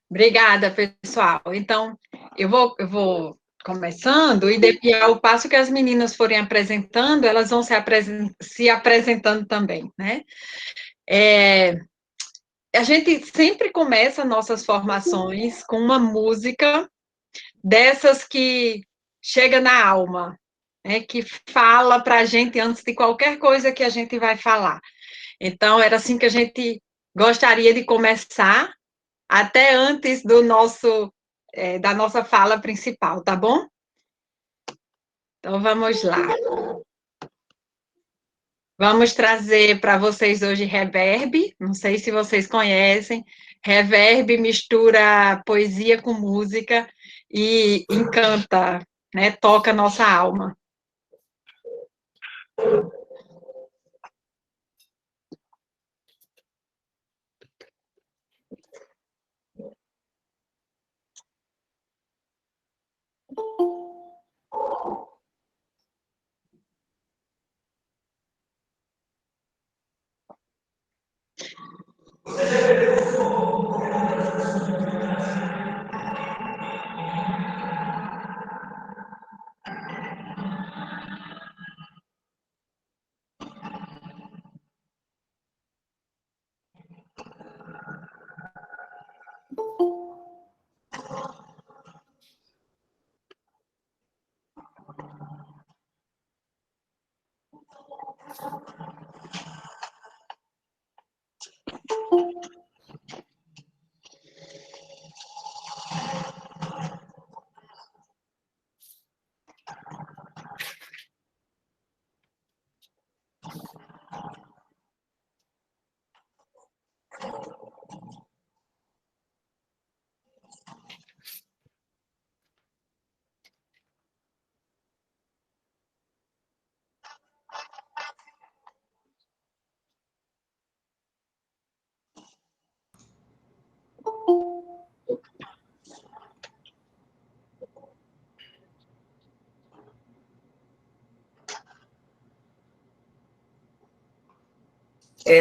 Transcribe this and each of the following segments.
Obrigada, pessoal. Então, eu vou começando, e ao passo que as meninas forem apresentando, elas vão se apresentando também, né? A gente sempre começa nossas formações com uma música dessas que chega na alma, né? Que fala para a gente antes de qualquer coisa que a gente vai falar. Então, era assim que a gente gostaria de começar, até antes da nossa fala principal, tá bom? Então, vamos lá. Vamos trazer para vocês hoje Reverb, não sei se vocês conhecem. Reverb mistura poesia com música e encanta, né? Toca a nossa alma.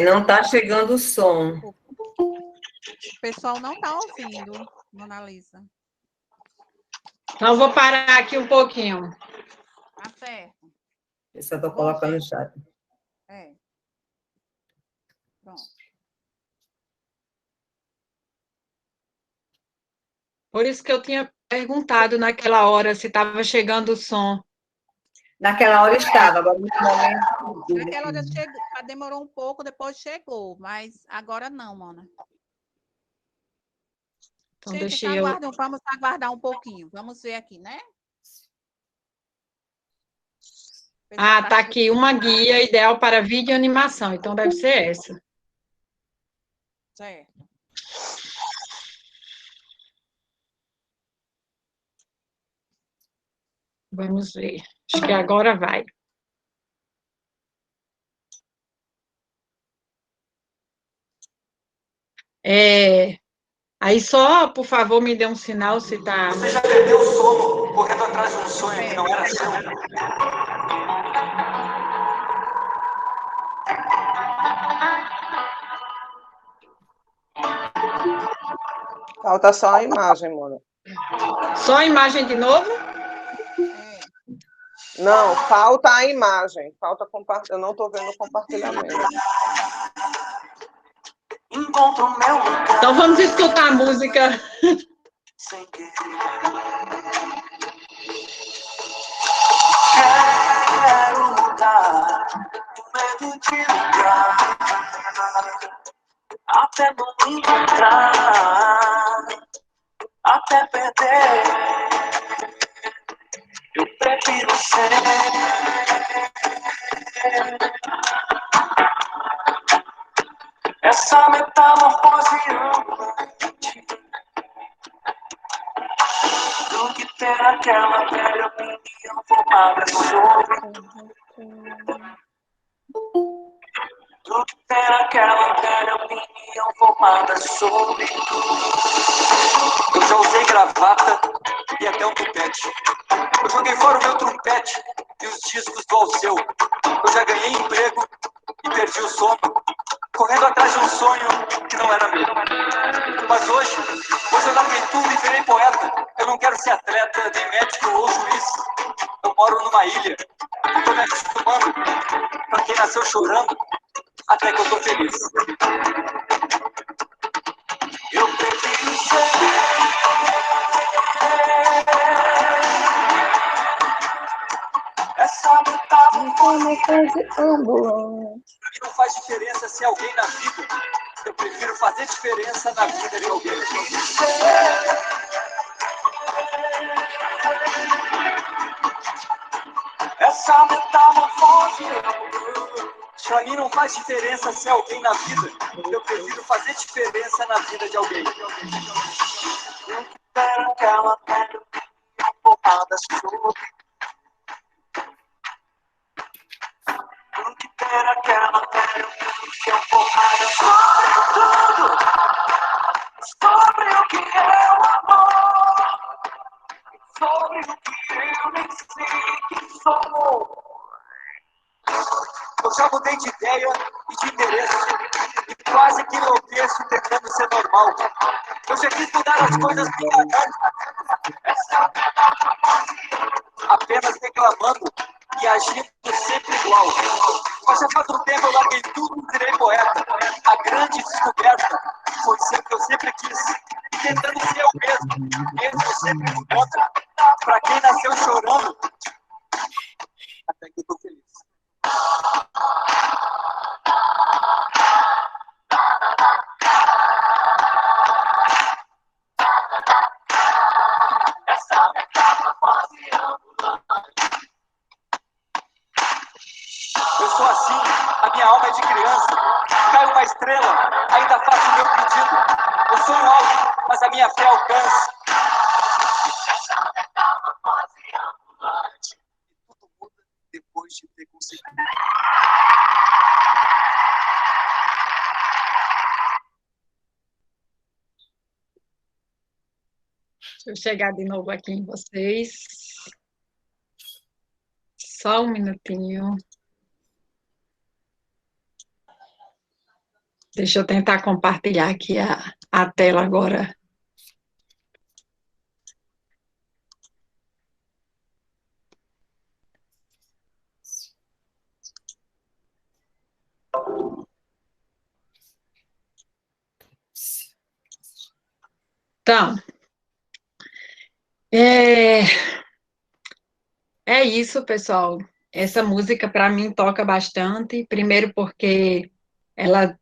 Não está chegando o som. O pessoal não está ouvindo, Mona Lisa. Então, vou parar aqui um pouquinho. Tá certo. Eu só estou colocando no chat. Pronto. Por isso que eu tinha perguntado naquela hora se estava chegando o som. Naquela hora estava, agora no momento... Naquela hora demorou um pouco, depois chegou, mas agora não, Mona. Então, Gente, vamos aguardar um pouquinho. Vamos ver aqui, né? Tá aqui, uma guia ideal para vídeo e animação. Então, deve ser essa. Certo. Vamos ver. Acho que agora vai. Aí só, por favor, me dê um sinal se está... Você já perdeu o sono correndo atrás de um sonho que não era seu? Falta só a imagem, Mona. Só a imagem de novo? Não, falta a imagem. Falta eu não estou vendo o compartilhamento. Encontro meu lugar. Então vamos escutar a música. Sem querer. Quero mudar o medo de ligar, até não encontrar, até perder. Eu prefiro ser essa metamorfose ambulante do que ter aquela velha opinião formada sobre do que ter aquela velha opinião formada sobre tudo. Eu já usei gravata e até um tupete. Eu joguei fora o meu trompete e os discos do Alceu. Eu já ganhei emprego e perdi o sono, correndo atrás de um sonho que não era meu. Mas hoje eu larguei tudo e virei poeta. Eu não quero ser atleta, nem médico ou juiz. Eu moro numa ilha e tô me acostumando. Pra quem nasceu chorando, até que eu tô feliz. Eu prefiro ser essa metamorfose ambulante. Pra mim não faz diferença ser alguém na vida. Eu prefiro fazer diferença na vida de alguém. Essa metamorfose pra mim não faz diferença ser alguém na vida. Eu prefiro fazer diferença na vida de alguém. Eu quero aquela velha porrada sobre. Eu quero aquela velha porrada sobre tudo. Sobre o que é o amor. Sobre o que eu nem sei que sou. Eu já mudei de ideia e de interesse. E quase que enlouqueço tentando ser normal. Eu já quis mudar as coisas devagar. Apenas reclamando e agindo sempre igual. Mas já faz um tempo eu larguei tudo e virei poeta. A grande descoberta foi ser o que eu sempre quis. E tentando ser eu mesmo sempre contra. Pra quem nasceu chorando, até que eu tô feliz. Eu sou assim, a minha alma é de criança. Cai uma estrela, ainda faço o meu pedido. Eu sonho alto, mas a minha fé alcança. E tudo muda depois de ter conseguido. Deixa eu chegar de novo aqui em vocês. Só um minutinho. Deixa eu tentar compartilhar aqui a tela agora. Então, é isso, pessoal. Essa música, para mim, toca bastante. Primeiro porque ela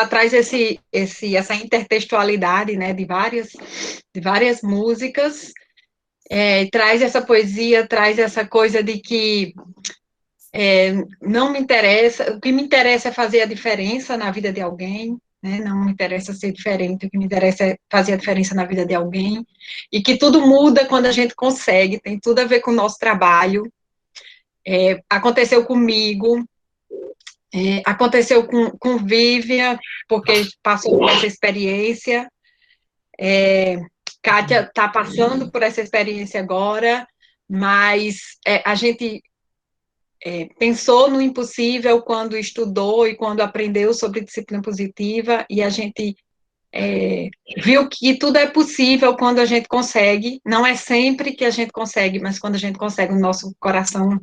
traz essa intertextualidade, né, de várias músicas, traz essa poesia, traz essa coisa de que não me interessa, o que me interessa é fazer a diferença na vida de alguém, né, não me interessa ser diferente, o que me interessa é fazer a diferença na vida de alguém, e que tudo muda quando a gente consegue, tem tudo a ver com o nosso trabalho. Aconteceu comigo, aconteceu com Vivian, porque passou por essa experiência. Kátia está passando por essa experiência agora, mas a gente pensou no impossível quando estudou e quando aprendeu sobre disciplina positiva, e a gente viu que tudo é possível quando a gente consegue. Não é sempre que a gente consegue, mas quando a gente consegue, o nosso coração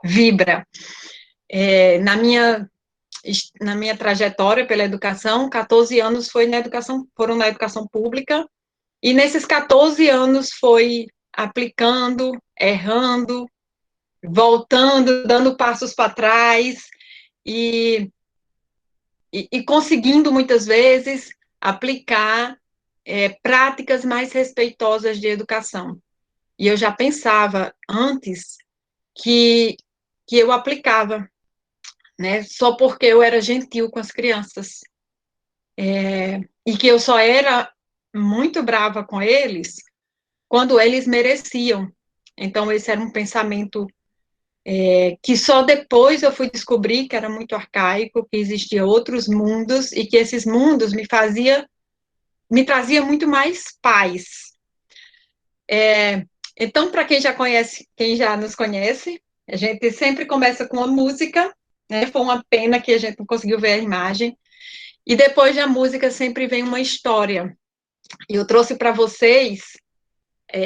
vibra. Na minha trajetória pela educação, 14 anos foram na educação pública, e nesses 14 anos foi aplicando, errando, voltando, dando passos para trás, e conseguindo, muitas vezes, aplicar práticas mais respeitosas de educação. E eu já pensava antes que eu aplicava, né, só porque eu era gentil com as crianças. E que eu só era muito brava com eles quando eles mereciam. Então, esse era um pensamento que só depois eu fui descobrir que era muito arcaico, que existiam outros mundos, e que esses mundos me trazia muito mais paz. Então, para quem já conhece, quem já nos conhece, a gente sempre começa com a música, né? Foi uma pena que a gente não conseguiu ver a imagem. E depois da música sempre vem uma história. E eu trouxe para vocês,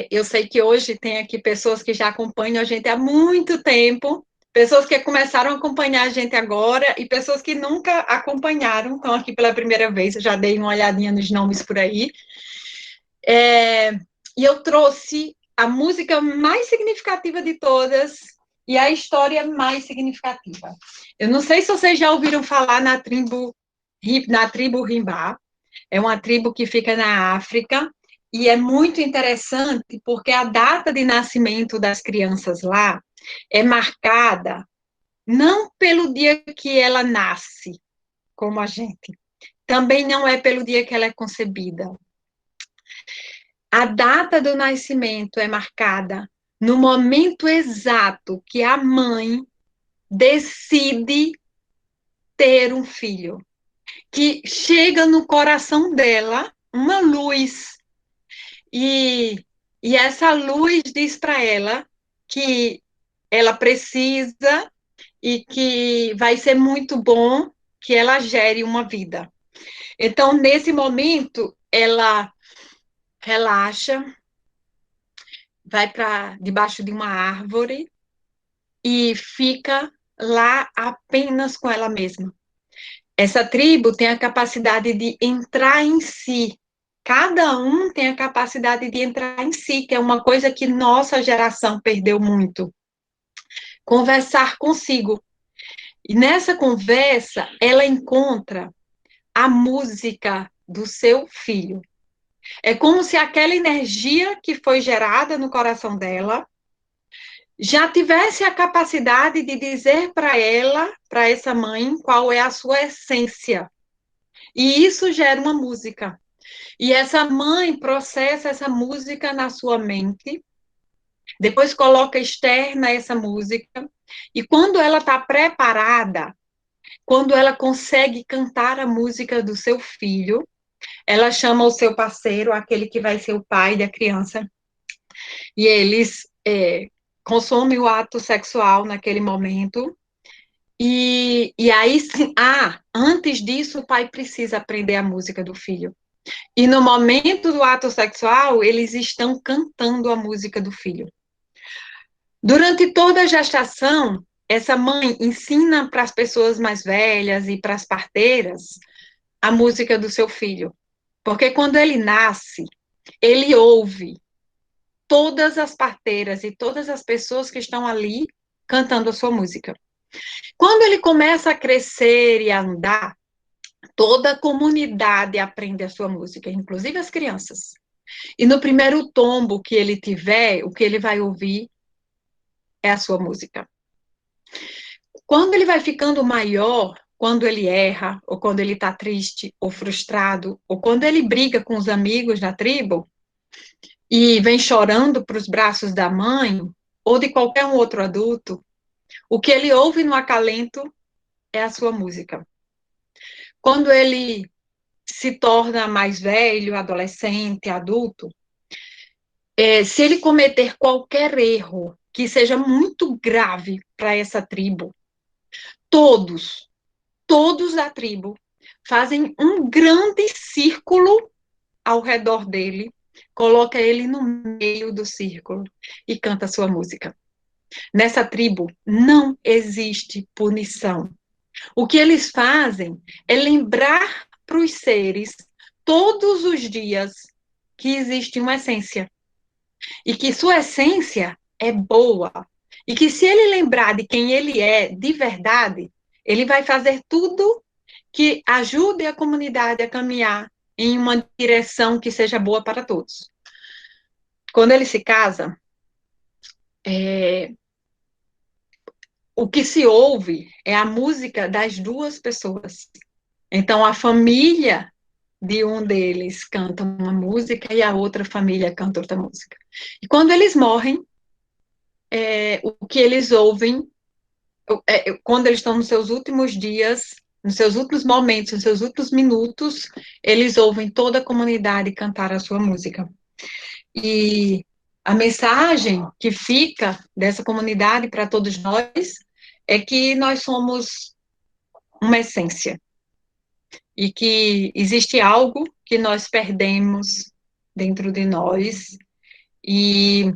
eu sei que hoje tem aqui pessoas que já acompanham a gente há muito tempo, pessoas que começaram a acompanhar a gente agora e pessoas que nunca acompanharam, estão aqui pela primeira vez, eu já dei uma olhadinha nos nomes por aí. E eu trouxe a música mais significativa de todas e a história mais significativa. Eu não sei se vocês já ouviram falar na tribo Rimbá. É uma tribo que fica na África e é muito interessante porque a data de nascimento das crianças lá é marcada não pelo dia que ela nasce, como a gente, também não é pelo dia que ela é concebida. A data do nascimento é marcada no momento exato que a mãe decide ter um filho, que chega no coração dela uma luz, e essa luz diz para ela que ela precisa e que vai ser muito bom que ela gere uma vida. Então, nesse momento, ela relaxa, vai para debaixo de uma árvore e fica lá apenas com ela mesma. Essa tribo tem a capacidade de entrar em si. Cada um tem a capacidade de entrar em si, que é uma coisa que nossa geração perdeu muito. Conversar consigo. E nessa conversa, ela encontra a música do seu filho. É como se aquela energia que foi gerada no coração dela já tivesse a capacidade de dizer para ela, para essa mãe, qual é a sua essência. E isso gera uma música. E essa mãe processa essa música na sua mente, depois coloca externa essa música, e quando ela está preparada, quando ela consegue cantar a música do seu filho, ela chama o seu parceiro, aquele que vai ser o pai da criança, e eles consomem o ato sexual naquele momento. E aí, sim, antes disso, o pai precisa aprender a música do filho. E no momento do ato sexual, eles estão cantando a música do filho. Durante toda a gestação, essa mãe ensina para as pessoas mais velhas e para as parteiras a música do seu filho. Porque quando ele nasce, ele ouve todas as parteiras e todas as pessoas que estão ali cantando a sua música. Quando ele começa a crescer e a andar, toda a comunidade aprende a sua música, inclusive as crianças. E no primeiro tombo que ele tiver, o que ele vai ouvir é a sua música. Quando ele vai ficando maior, quando ele erra, ou quando ele está triste, ou frustrado, ou quando ele briga com os amigos da tribo, e vem chorando para os braços da mãe, ou de qualquer um outro adulto, o que ele ouve no acalento é a sua música. Quando ele se torna mais velho, adolescente, adulto, se ele cometer qualquer erro que seja muito grave para essa tribo, todos da tribo fazem um grande círculo ao redor dele, coloca ele no meio do círculo e canta a sua música. Nessa tribo não existe punição. O que eles fazem é lembrar para os seres todos os dias que existe uma essência e que sua essência é boa e que se ele lembrar de quem ele é de verdade, ele vai fazer tudo que ajude a comunidade a caminhar em uma direção que seja boa para todos. Quando ele se casa, o que se ouve é a música das duas pessoas. Então, a família de um deles canta uma música e a outra família canta outra música. E quando eles morrem, o que eles ouvem quando eles estão nos seus últimos dias, nos seus últimos momentos, nos seus últimos minutos, eles ouvem toda a comunidade cantar a sua música. E a mensagem que fica dessa comunidade para todos nós é que nós somos uma essência e que existe algo que nós perdemos dentro de nós e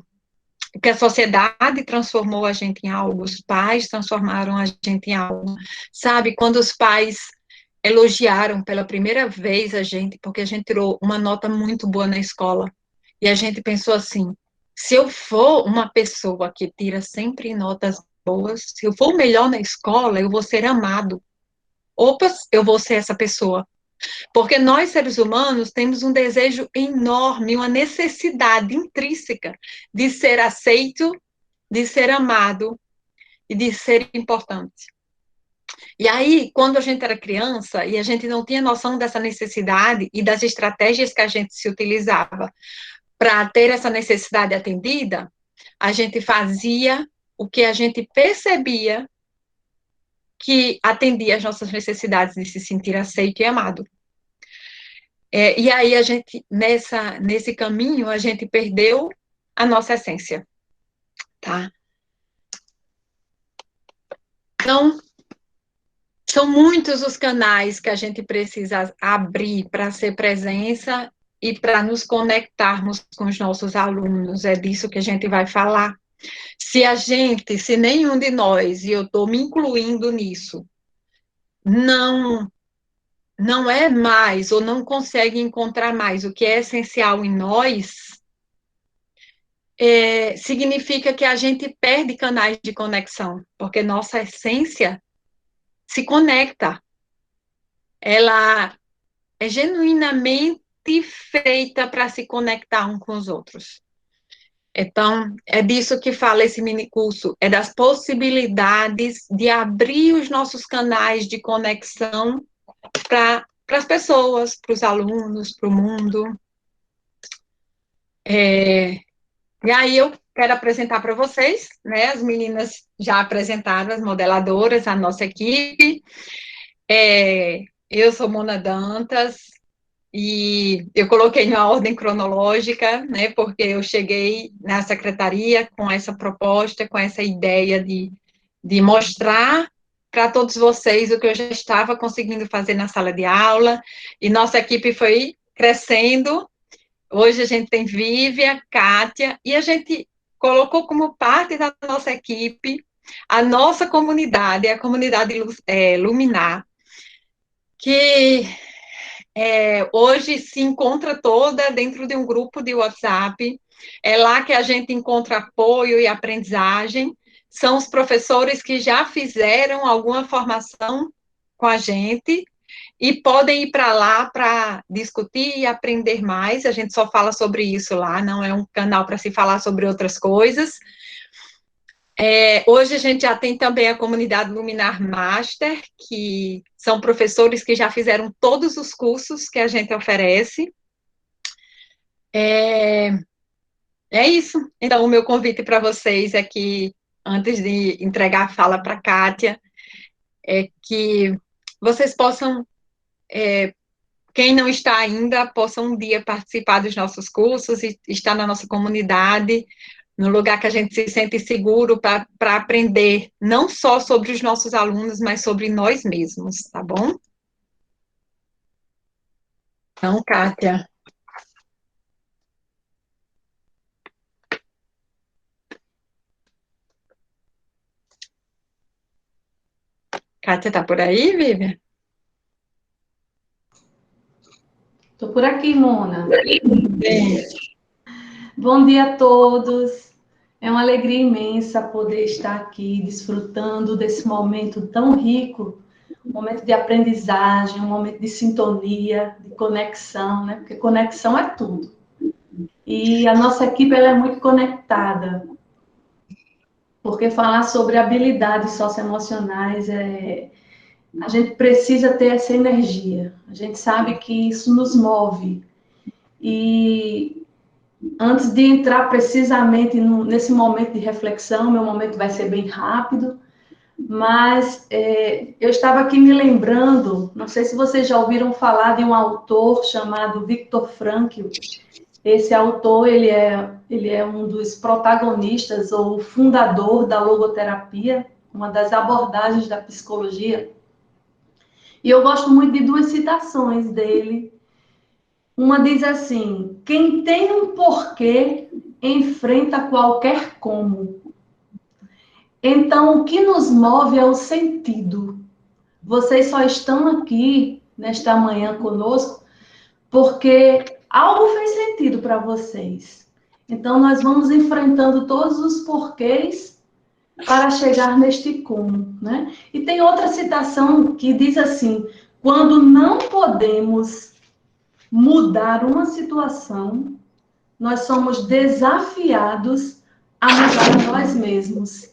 que a sociedade transformou a gente em algo, os pais transformaram a gente em algo. Sabe, quando os pais elogiaram pela primeira vez a gente, porque a gente tirou uma nota muito boa na escola, e a gente pensou assim, se eu for uma pessoa que tira sempre notas boas, se eu for o melhor na escola, eu vou ser amado. Opa, eu vou ser essa pessoa. Porque nós, seres humanos, temos um desejo enorme, uma necessidade intrínseca de ser aceito, de ser amado e de ser importante. E aí, quando a gente era criança e a gente não tinha noção dessa necessidade e das estratégias que a gente se utilizava para ter essa necessidade atendida, a gente fazia o que a gente percebia que atendia às nossas necessidades de se sentir aceito e amado. E aí, a gente, nesse caminho, a gente perdeu a nossa essência, tá? Então, são muitos os canais que a gente precisa abrir para ser presença e para nos conectarmos com os nossos alunos. É disso que a gente vai falar. Se nenhum de nós, e eu estou me incluindo nisso, não é mais, ou não consegue encontrar mais o que é essencial em nós, significa que a gente perde canais de conexão, porque nossa essência se conecta. Ela é genuinamente feita para se conectar um com os outros. Então, é disso que fala esse minicurso, é das possibilidades de abrir os nossos canais de conexão para as pessoas, para os alunos, para o mundo. E aí eu quero apresentar para vocês, né, as meninas já apresentaram, as modeladoras, a nossa equipe. Eu sou Mona Dantas, e eu coloquei em uma ordem cronológica, né, porque eu cheguei na secretaria com essa proposta, com essa ideia de mostrar para todos vocês o que eu já estava conseguindo fazer na sala de aula, e nossa equipe foi crescendo. Hoje a gente tem Vívia, Kátia, e a gente colocou como parte da nossa equipe a nossa comunidade, a comunidade Luminar, que hoje se encontra toda dentro de um grupo de WhatsApp. É lá que a gente encontra apoio e aprendizagem. São os professores que já fizeram alguma formação com a gente e podem ir para lá para discutir e aprender mais. A gente só fala sobre isso lá, não é um canal para se falar sobre outras coisas. Hoje a gente já tem também a comunidade Luminar Master, que são professores que já fizeram todos os cursos que a gente oferece. É isso. Então, o meu convite para vocês é que, antes de entregar a fala para a Kátia, é que vocês possam, quem não está ainda, possam um dia participar dos nossos cursos e estar na nossa comunidade, no lugar que a gente se sente seguro para aprender, não só sobre os nossos alunos, mas sobre nós mesmos, tá bom? Então, Kátia. Kátia está por aí, Vivian? Estou por aqui, Mona. Bem. Bom dia a todos. É uma alegria imensa poder estar aqui desfrutando desse momento tão rico, um momento de aprendizagem, um momento de sintonia, de conexão, né? Porque conexão é tudo. E a nossa equipe ela é muito conectada, porque falar sobre habilidades socioemocionais a gente precisa ter essa energia. A gente sabe que isso nos move. E antes de entrar precisamente nesse momento de reflexão, meu momento vai ser bem rápido, mas eu estava aqui me lembrando, não sei se vocês já ouviram falar de um autor chamado Viktor Frankl. Esse autor, ele é um dos protagonistas ou fundador da logoterapia, uma das abordagens da psicologia. E eu gosto muito de duas citações dele. Uma diz assim: quem tem um porquê enfrenta qualquer como. Então, o que nos move é o sentido. Vocês só estão aqui nesta manhã conosco porque algo fez sentido para vocês. Então, nós vamos enfrentando todos os porquês para chegar neste como, né? E tem outra citação que diz assim: quando não podemos mudar uma situação, nós somos desafiados a mudar nós mesmos.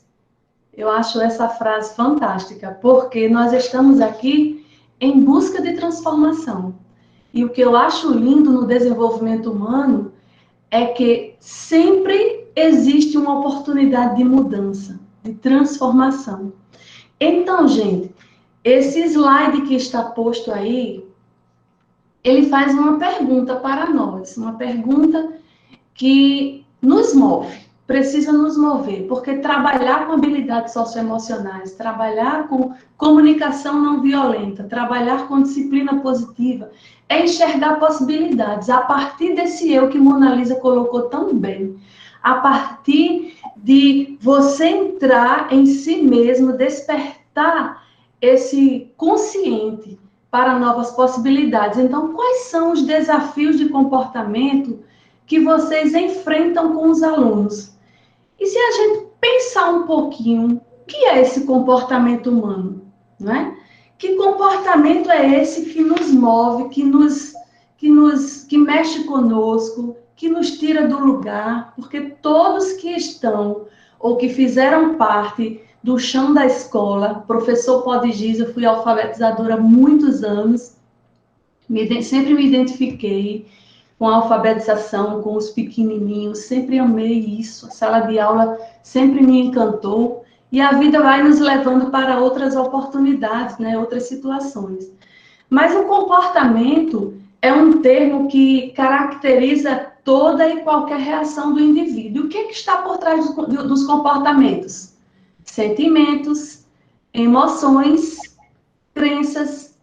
Eu acho essa frase fantástica, porque nós estamos aqui em busca de transformação. E o que eu acho lindo no desenvolvimento humano é que sempre existe uma oportunidade de mudança, de transformação. Então, gente, esse slide que está posto aí, ele faz uma pergunta para nós, uma pergunta que nos move, precisa nos mover, porque trabalhar com habilidades socioemocionais, trabalhar com comunicação não violenta, trabalhar com disciplina positiva, é enxergar possibilidades, a partir desse eu que Mona Lisa colocou tão bem, a partir de você entrar em si mesmo, despertar esse consciente para novas possibilidades. Então, quais são os desafios de comportamento que vocês enfrentam com os alunos? E se a gente pensar um pouquinho, o que é esse comportamento humano, não é? Que comportamento é esse que nos move, que mexe conosco, que nos tira do lugar? Porque todos que estão ou que fizeram parte do chão da escola, professor pode dizer, eu fui alfabetizadora há muitos anos, sempre me identifiquei com a alfabetização, com os pequenininhos, sempre amei isso, a sala de aula sempre me encantou, e a vida vai nos levando para outras oportunidades, né, outras situações. Mas o comportamento é um termo que caracteriza toda e qualquer reação do indivíduo. E o que está por trás dos comportamentos? Sentimentos, emoções, crenças.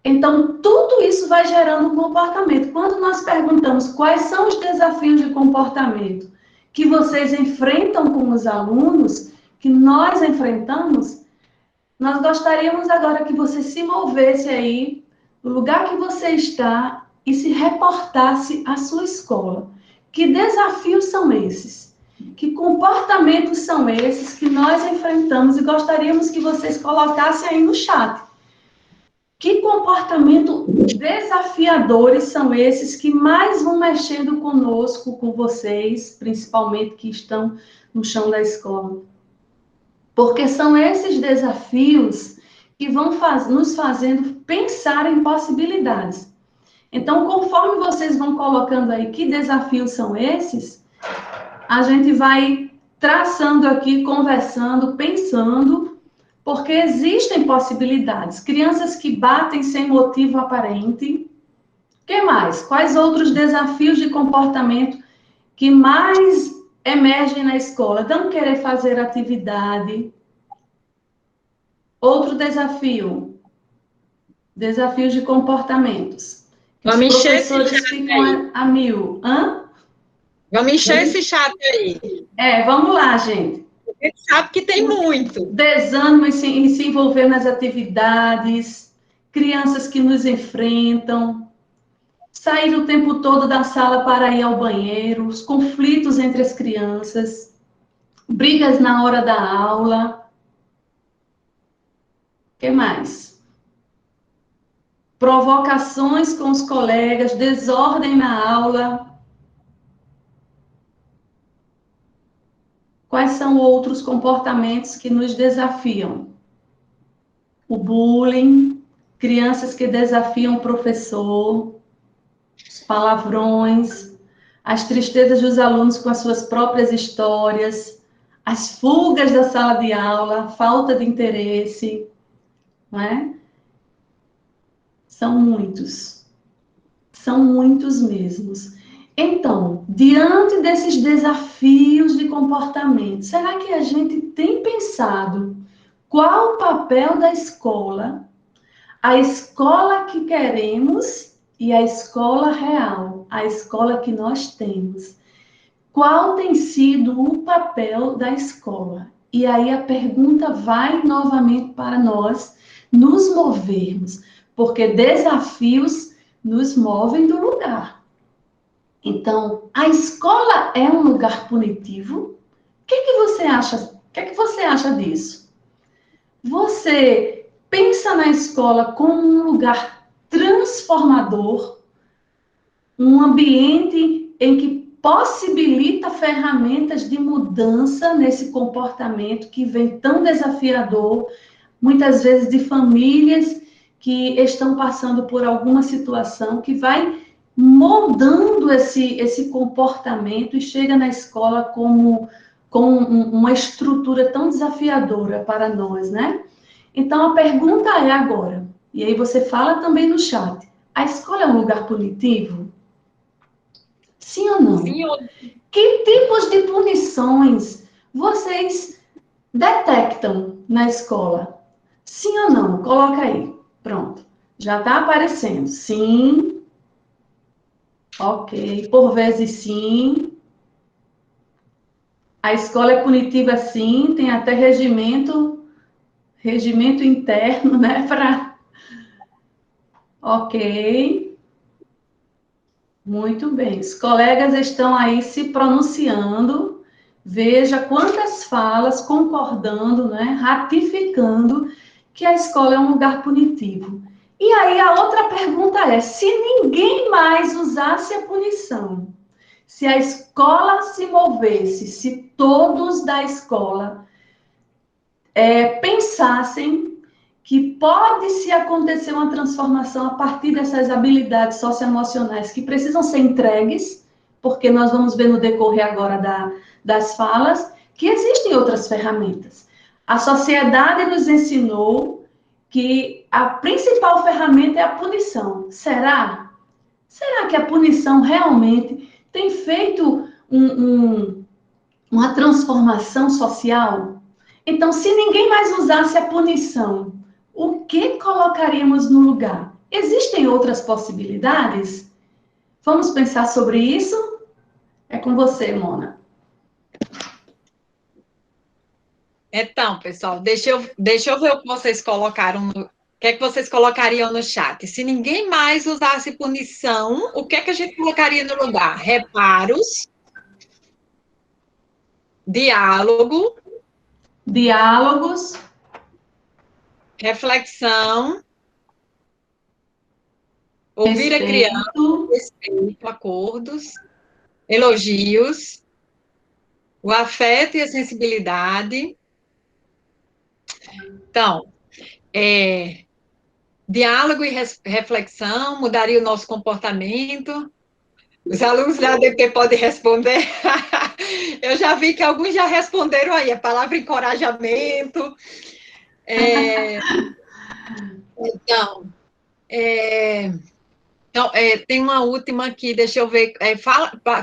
Então, tudo isso vai gerando um comportamento. Quando nós perguntamos quais são os desafios de comportamento que vocês enfrentam com os alunos, que nós enfrentamos, nós gostaríamos agora que você se movesse aí, no lugar que você está, e se reportasse à sua escola. Que desafios são esses? Que comportamentos são esses que nós enfrentamos? E gostaríamos que vocês colocassem aí no chat. Que comportamentos desafiadores são esses que mais vão mexendo conosco, com vocês, principalmente que estão no chão da escola? Porque são esses desafios que vão nos fazendo pensar em possibilidades. Então, conforme vocês vão colocando aí que desafios são esses, a gente vai traçando aqui, conversando, pensando, porque existem possibilidades. Crianças que batem sem motivo aparente. O que mais? Quais outros desafios de comportamento que mais emergem na escola? Não querer fazer atividade. Outro desafio. Desafios de comportamentos. Os professores ficam a mil. Hã? Vamos encher esse chat aí. Vamos lá, gente. A gente sabe que tem muito. Desânimo em se envolver nas atividades, crianças que nos enfrentam, sair o tempo todo da sala para ir ao banheiro, os conflitos entre as crianças, brigas na hora da aula. O que mais? Provocações com os colegas, desordem na aula. Quais são outros comportamentos que nos desafiam? O bullying, crianças que desafiam o professor, os palavrões, as tristezas dos alunos com as suas próprias histórias, as fugas da sala de aula, falta de interesse, não é? São muitos mesmos. Então, diante desses desafios de comportamento, será que a gente tem pensado qual o papel da escola, a escola que queremos e a escola real, a escola que nós temos? Qual tem sido o papel da escola? E aí a pergunta vai novamente para nós nos movermos, porque desafios nos movem do lugar. Então, a escola é um lugar punitivo? O que você acha? O que você acha disso? Você pensa na escola como um lugar transformador, um ambiente em que possibilita ferramentas de mudança nesse comportamento que vem tão desafiador, muitas vezes de famílias que estão passando por alguma situação que vai moldando esse comportamento e chega na escola com uma estrutura tão desafiadora para nós, né? Então, a pergunta é agora, e aí você fala também no chat, a escola é um lugar punitivo? Sim ou não? Sim ou Que tipos de punições vocês detectam na escola? Sim ou não? Coloca aí. Pronto. Já está aparecendo. Sim. Ok. Por vezes sim. A escola é punitiva sim. Tem até regimento interno, né? Ok. Muito bem. Os colegas estão aí se pronunciando. Veja quantas falas concordando, né, ratificando que a escola é um lugar punitivo. E aí a outra pergunta é: se ninguém mais usasse a punição, se a escola se movesse, se todos da escola pensassem que pode-se acontecer uma transformação a partir dessas habilidades socioemocionais que precisam ser entregues, porque nós vamos ver no decorrer agora das falas, que existem outras ferramentas. A sociedade nos ensinou que a principal ferramenta é a punição. Será? Será que a punição realmente tem feito uma transformação social? Então, se ninguém mais usasse a punição, o que colocaríamos no lugar? Existem outras possibilidades? Vamos pensar sobre isso? É com você, Mona. Então, pessoal, deixa eu ver o que vocês colocaram. O que é que vocês colocariam no chat? Se ninguém mais usasse punição, o que é que a gente colocaria no lugar? Reparos, diálogo, Diálogos, reflexão, ouvir a criança, respeito, respeito, acordos, elogios, o afeto e a sensibilidade. Então, diálogo e reflexão mudaria o nosso comportamento. Os alunos da ADP podem responder. Eu já vi que alguns já responderam aí, a palavra encorajamento. Então, tem uma última aqui, deixa eu ver.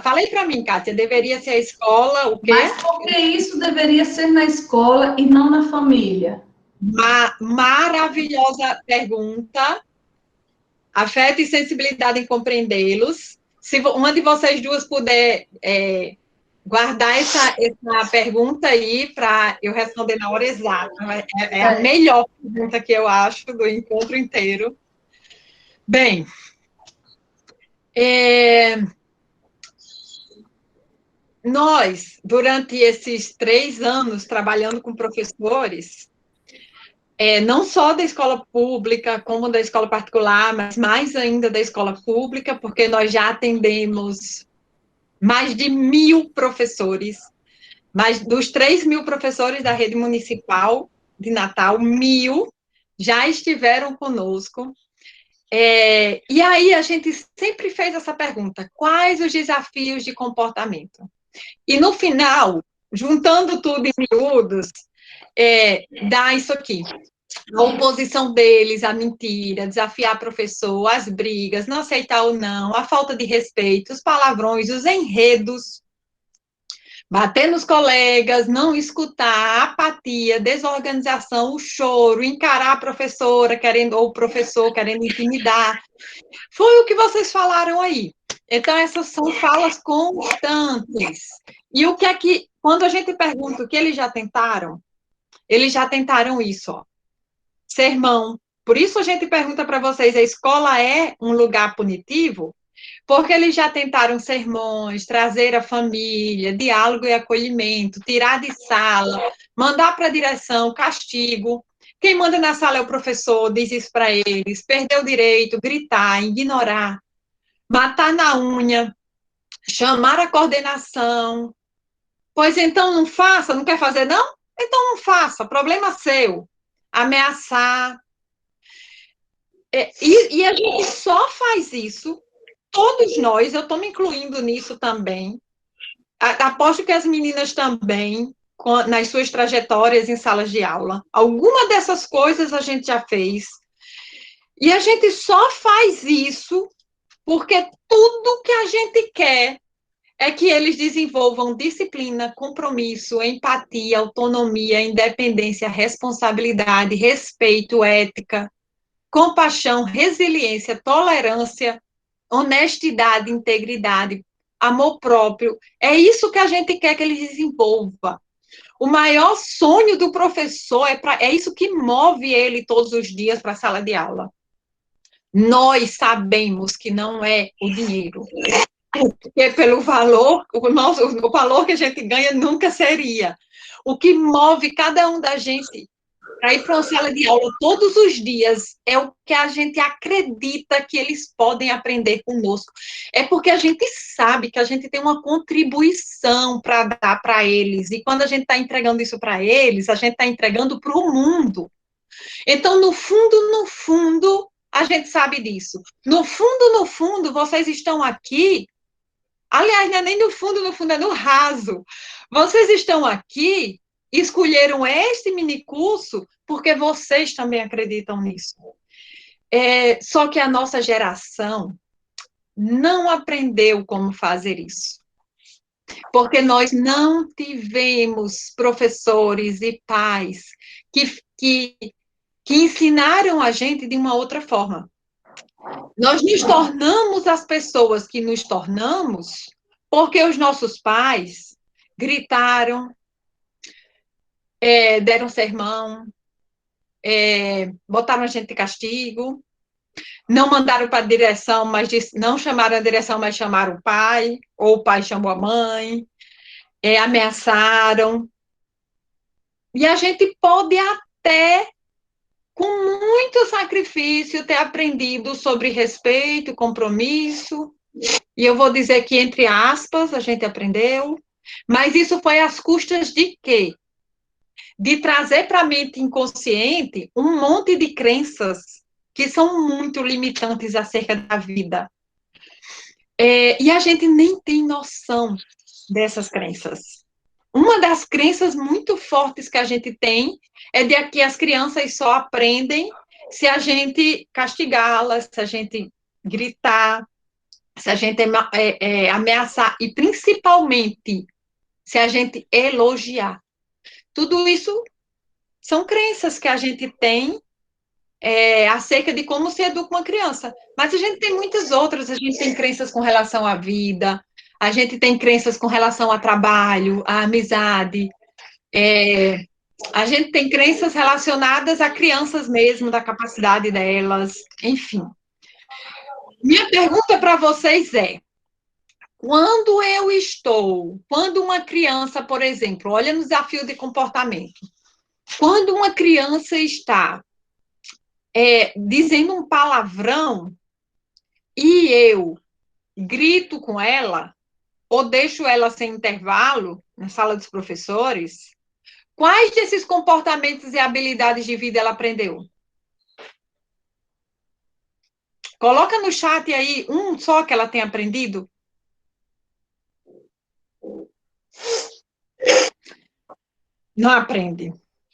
Falei para mim, Kátia, deveria ser a escola, o quê? mas por que isso deveria ser na escola e não na família? Maravilhosa pergunta. Afeto e sensibilidade em compreendê-los. Se uma de vocês duas puder guardar essa pergunta aí para eu responder na hora exata. É a melhor pergunta que eu acho do encontro inteiro. Bem, nós, durante esses 3 anos trabalhando com professores, não só da escola pública, como da escola particular, mas mais ainda da escola pública, porque nós já atendemos mais de 1.000 professores, mas dos 3.000 professores da rede municipal de Natal, 1.000 já estiveram conosco. E aí a gente sempre fez essa pergunta: quais os desafios de comportamento? E no final, juntando tudo em miúdos, dá isso aqui. A oposição deles, a mentira, desafiar professor, as brigas, não aceitar ou não, a falta de respeito, os palavrões, os enredos, bater nos colegas, não escutar, a apatia, desorganização, o choro, encarar a professora querendo, ou o professor querendo intimidar. Foi o que vocês falaram aí. Então, essas são falas constantes. E o que é que, quando a gente pergunta o que eles já tentaram isso, ó. Sermão. Por isso a gente pergunta para vocês, a escola é um lugar punitivo? Porque eles já tentaram sermões, trazer a família, diálogo e acolhimento, tirar de sala, mandar para a direção, castigo. Quem manda na sala é o professor, diz isso para eles, perder o direito, gritar, ignorar, matar na unha, chamar a coordenação. Pois então não faça, não quer fazer não? Então não faça, problema seu. Ameaçar. E a gente só faz isso, todos nós, eu estou me incluindo nisso também, aposto que as meninas também, nas suas trajetórias em salas de aula, alguma dessas coisas a gente já fez, e a gente só faz isso porque tudo que a gente quer é que eles desenvolvam disciplina, compromisso, empatia, autonomia, independência, responsabilidade, respeito, ética, compaixão, resiliência, tolerância, honestidade, integridade, amor próprio. É isso que a gente quer que eles desenvolvam. O maior sonho do professor é isso que move ele todos os dias para a sala de aula. Nós sabemos que não é o dinheiro, porque pelo valor, o valor que a gente ganha nunca seria. O que move cada um da gente para ir para uma sala de aula todos os dias é o que a gente acredita que eles podem aprender conosco. É porque a gente sabe que a gente tem uma contribuição para dar para eles. E quando a gente está entregando isso para eles, a gente está entregando para o mundo. Então, no fundo, a gente sabe disso. No fundo, vocês estão aqui. Aliás, não é nem no fundo, é no raso. Vocês estão aqui, escolheram este minicurso porque vocês também acreditam nisso. Só que a nossa geração não aprendeu como fazer isso. Porque nós não tivemos professores e pais que ensinaram a gente de uma outra forma. Nós nos tornamos as pessoas que nos tornamos porque os nossos pais gritaram, deram sermão, botaram a gente de castigo, não mandaram para a direção, mas não chamaram a direção, mas chamaram o pai, ou o pai chamou a mãe, ameaçaram. E a gente pode até, com muito sacrifício, ter aprendido sobre respeito, compromisso, e eu vou dizer que, entre aspas, a gente aprendeu, mas isso foi às custas de quê? De trazer para a mente inconsciente um monte de crenças que são muito limitantes acerca da vida. E a gente nem tem noção dessas crenças. Uma das crenças muito fortes que a gente tem é de que as crianças só aprendem se a gente castigá-las, se a gente gritar, se a gente ameaçar, e principalmente se a gente elogiar. Tudo isso são crenças que a gente tem acerca de como se educa uma criança. Mas a gente tem muitas outras, a gente tem crenças com relação à vida, a gente tem crenças com relação ao trabalho, à amizade, a gente tem crenças relacionadas a crianças mesmo, da capacidade delas, enfim. Minha pergunta para vocês é, quando uma criança, por exemplo, olha no desafio de comportamento, quando uma criança está dizendo um palavrão e eu grito com ela, ou deixo ela sem intervalo na sala dos professores, quais desses comportamentos e habilidades de vida ela aprendeu? Coloca no chat aí um só que ela tem aprendido. Não aprende.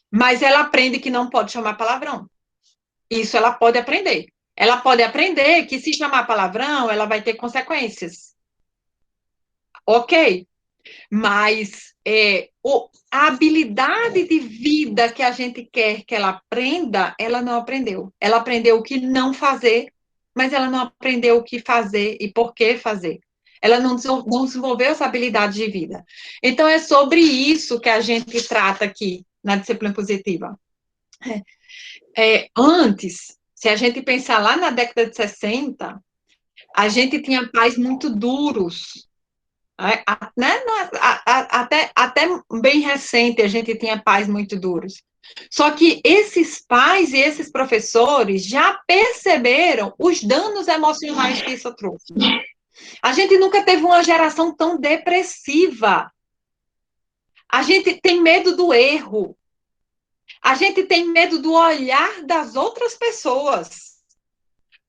Mas ela aprende que não pode chamar palavrão. Isso ela pode aprender. Ela pode aprender que se chamar palavrão, ela vai ter consequências. Ok. Mas a habilidade de vida que a gente quer que ela aprenda, ela não aprendeu. Ela aprendeu o que não fazer, mas ela não aprendeu o que fazer e por que fazer. Ela não desenvolveu essa habilidade de vida. Então, é sobre isso que a gente trata aqui na disciplina positiva. Antes, se a gente pensar lá na década de 60, a gente tinha pais muito duros. Né? Até bem recente a gente tinha pais muito duros. Só que esses pais e esses professores já perceberam os danos emocionais que isso trouxe. A gente nunca teve uma geração tão depressiva. A gente tem medo do erro. A gente tem medo do olhar das outras pessoas.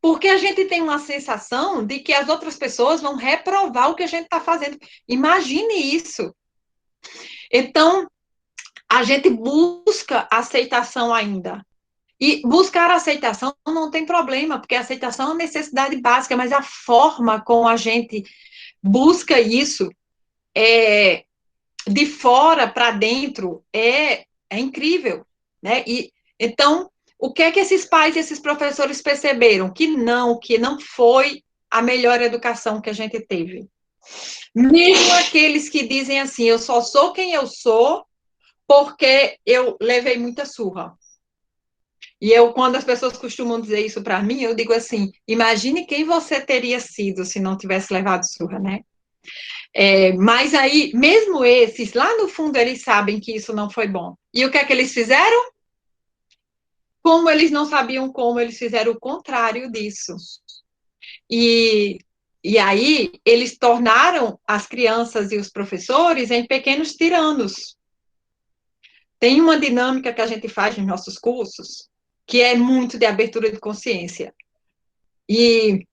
Porque a gente tem uma sensação de que as outras pessoas vão reprovar o que a gente está fazendo. Imagine isso. Então, a gente busca aceitação ainda. E buscar aceitação não tem problema, porque a aceitação é uma necessidade básica, mas a forma como a gente busca isso de fora para dentro é incrível, né? E então, o que é que esses pais e esses professores perceberam? Que não foi a melhor educação que a gente teve. Mesmo aqueles que dizem assim, eu só sou quem eu sou porque eu levei muita surra. E quando as pessoas costumam dizer isso para mim, eu digo assim, imagine quem você teria sido se não tivesse levado surra, né? Mas aí, mesmo esses, lá no fundo, eles sabem que isso não foi bom. E o que é que eles fizeram? Como eles não sabiam como, eles fizeram o contrário disso. E aí, eles tornaram as crianças e os professores em pequenos tiranos. Tem uma dinâmica que a gente faz nos nossos cursos, que é muito de abertura de consciência. E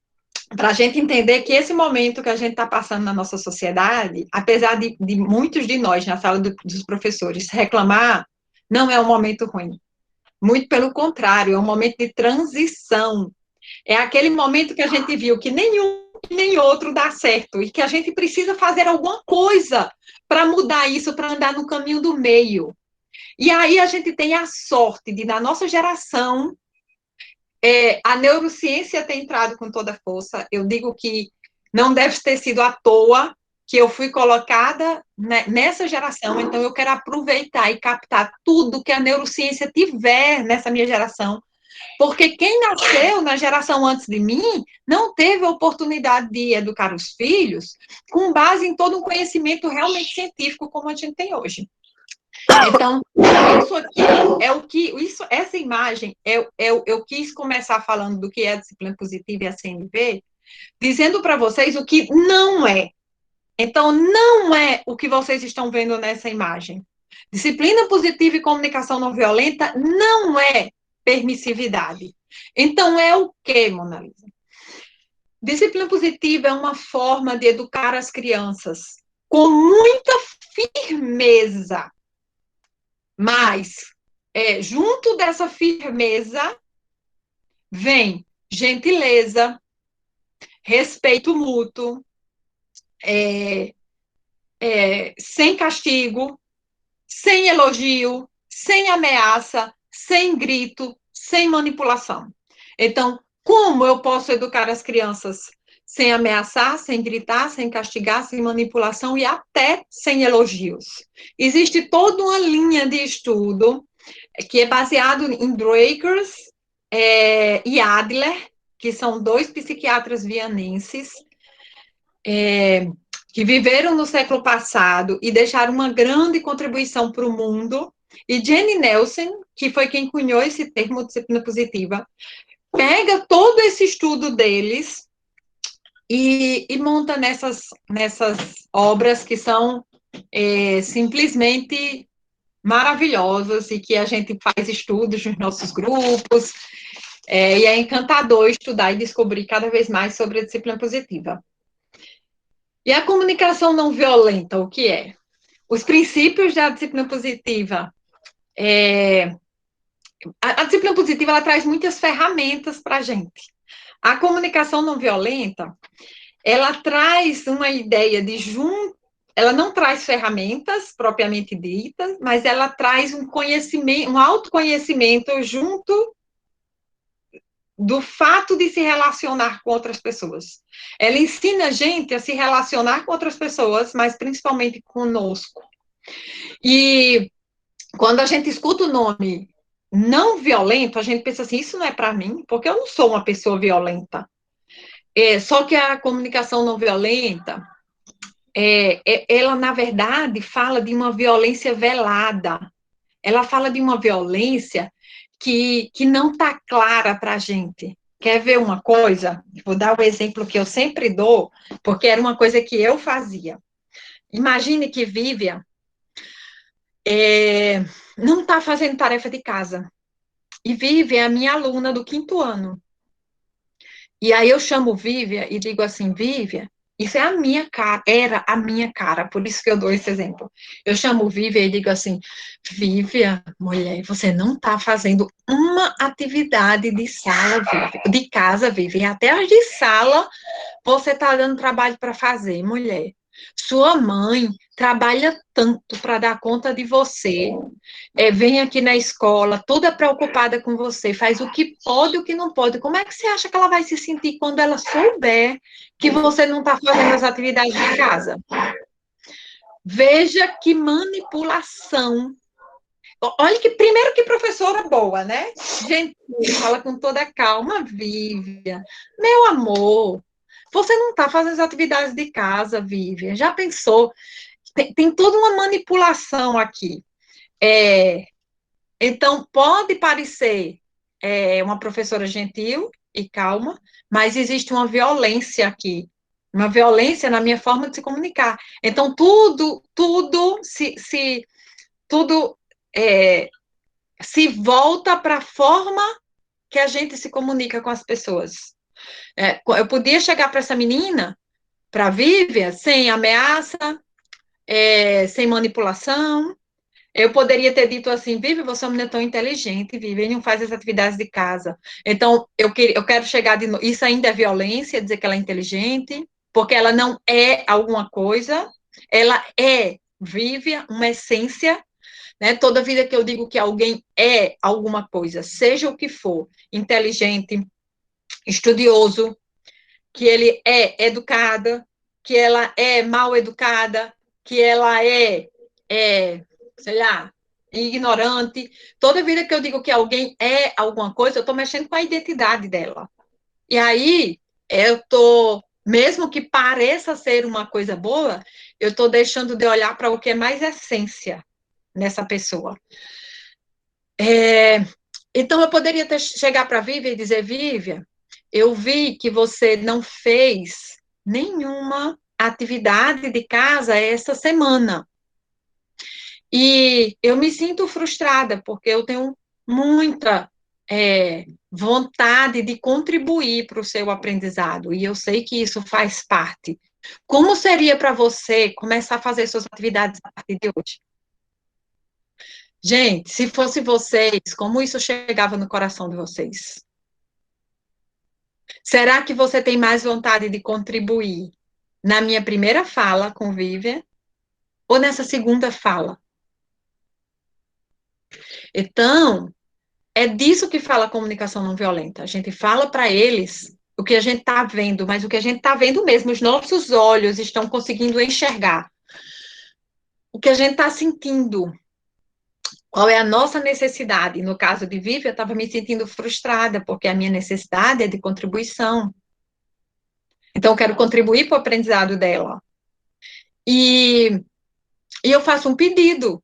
para a gente entender que esse momento que a gente está passando na nossa sociedade, apesar de muitos de nós, na sala dos professores, reclamar, não é um momento ruim. Muito pelo contrário, é um momento de transição. É aquele momento que a gente viu que nenhum nem outro dá certo e que a gente precisa fazer alguma coisa para mudar isso, para andar no caminho do meio. E aí a gente tem a sorte de, na nossa geração, a neurociência ter entrado com toda a força. Eu digo que não deve ter sido à toa que eu fui colocada nessa geração, então eu quero aproveitar e captar tudo que a neurociência tiver nessa minha geração, porque quem nasceu na geração antes de mim não teve a oportunidade de educar os filhos com base em todo um conhecimento realmente científico como a gente tem hoje. Então, isso aqui é o que... essa imagem, eu quis começar falando do que é a disciplina positiva e a CNV, dizendo para vocês o que não é. Então, não é o que vocês estão vendo nessa imagem. Disciplina positiva e comunicação não violenta não é permissividade. Então, é o que, Mona Lisa? Disciplina positiva é uma forma de educar as crianças com muita firmeza. Mas, junto dessa firmeza, vem gentileza, respeito mútuo, sem castigo, sem elogio, sem ameaça, sem grito, sem manipulação. Então, como eu posso educar as crianças sem ameaçar, sem gritar, sem castigar, sem manipulação e até sem elogios? Existe toda uma linha de estudo que é baseado em Drakers e Adler, que são dois psiquiatras vianenses, que viveram no século passado e deixaram uma grande contribuição para o mundo, e Jenny Nelson, que foi quem cunhou esse termo disciplina positiva, pega todo esse estudo deles e monta nessas obras que são simplesmente maravilhosas e que a gente faz estudos nos nossos grupos, e é encantador estudar e descobrir cada vez mais sobre a disciplina positiva. E a comunicação não violenta, o que é? os princípios da disciplina positiva. A disciplina positiva, ela traz muitas ferramentas para a gente. A comunicação não violenta, ela traz uma ideia de ela não traz ferramentas propriamente ditas, mas ela traz um conhecimento, um autoconhecimento junto do fato de se relacionar com outras pessoas. Ela ensina a gente a se relacionar com outras pessoas, mas principalmente conosco. E quando a gente escuta o nome não violento, a gente pensa assim, isso não é para mim, porque eu não sou uma pessoa violenta. Só que a comunicação não violenta, ela, na verdade, fala de uma violência velada. Ela fala de uma violência que não está clara para a gente. Quer ver uma coisa? Vou dar o exemplo que eu sempre dou, porque era uma coisa que eu fazia. Imagine que Vivian não está fazendo tarefa de casa. E Vivian é a minha aluna do 5º ano. E aí eu chamo Vivian e digo assim, Vivian, isso é a minha cara, era a minha cara, por isso que eu dou esse exemplo. Eu chamo Vivian e digo assim, Vivian, mulher, você não está fazendo uma atividade de sala, Vivian, de casa, Vivian, até as de sala você está dando trabalho para fazer, mulher. Sua mãe trabalha tanto para dar conta de você, vem aqui na escola, toda preocupada com você, faz o que pode e o que não pode. Como é que você acha que ela vai se sentir quando ela souber que você não está fazendo as atividades de casa? Veja que manipulação. Olha que, primeiro, que professora boa, né? Gente, fala com toda calma, Vivian. Meu amor, você não está fazendo as atividades de casa, Vivian. Já pensou? Tem toda uma manipulação aqui. Então, pode parecer uma professora gentil e calma, mas existe uma violência aqui. Uma violência na minha forma de se comunicar. Então, tudo se volta para a forma que a gente se comunica com as pessoas. Eu podia chegar para essa menina, para a Vivian, sem ameaça, sem manipulação. Eu poderia ter dito assim, Vivian, você é uma menina tão inteligente, Vivian, não faz as atividades de casa. Então, eu quero chegar de novo. Isso ainda é violência, dizer que ela é inteligente, porque ela não é alguma coisa, ela é, Vivian, uma essência. Né? Toda vida que eu digo que alguém é alguma coisa, seja o que for, inteligente, estudioso, que ele é educada, que ela é mal educada, que ela sei lá, ignorante. Toda vida que eu digo que alguém é alguma coisa, eu estou mexendo com a identidade dela. E aí, eu estou, mesmo que pareça ser uma coisa boa, eu estou deixando de olhar para o que é mais essência nessa pessoa. Então, eu poderia chegar para a Vivian e dizer, Vivian, eu vi que você não fez nenhuma atividade de casa essa semana. E eu me sinto frustrada, porque eu tenho muita vontade de contribuir para o seu aprendizado, e eu sei que isso faz parte. Como seria para você começar a fazer suas atividades a partir de hoje? Gente, se fosse vocês, como isso chegava no coração de vocês? Será que você tem mais vontade de contribuir na minha primeira fala com Vivian ou nessa segunda fala? Então, é disso que fala a comunicação não violenta. A gente fala para eles o que a gente está vendo, mas o que a gente está vendo mesmo, os nossos olhos estão conseguindo enxergar. O que a gente está sentindo. Qual é a nossa necessidade? No caso de Vivian, eu estava me sentindo frustrada, porque a minha necessidade é de contribuição. Então, eu quero contribuir para o aprendizado dela. E eu faço um pedido.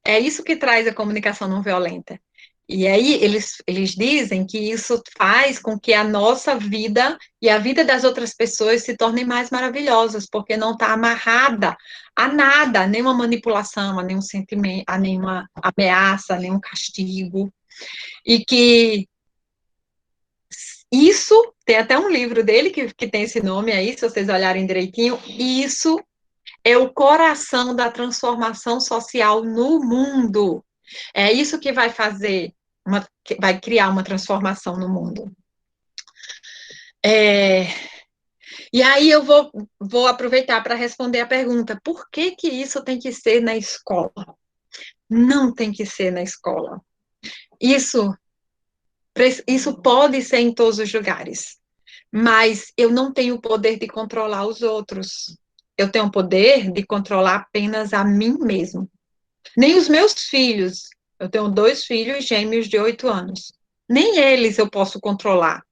É isso que traz a comunicação não violenta. E aí, eles dizem que isso faz com que a nossa vida e a vida das outras pessoas se tornem mais maravilhosas, porque não está amarrada a nada, a nenhuma manipulação, a nenhum sentimento, a nenhuma ameaça, a nenhum castigo. E que isso, tem até um livro dele que tem esse nome aí, se vocês olharem direitinho, isso é o coração da transformação social no mundo. É isso que vai fazer, vai criar uma transformação no mundo. E aí eu vou aproveitar para responder a pergunta: por que que isso tem que ser na escola? Não tem que ser na escola. Isso pode ser em todos os lugares, mas eu não tenho o poder de controlar os outros. Eu tenho o poder de controlar apenas a mim mesmo. Nem os meus filhos. Eu tenho 2 filhos gêmeos de 8 anos. Nem eles eu posso controlar.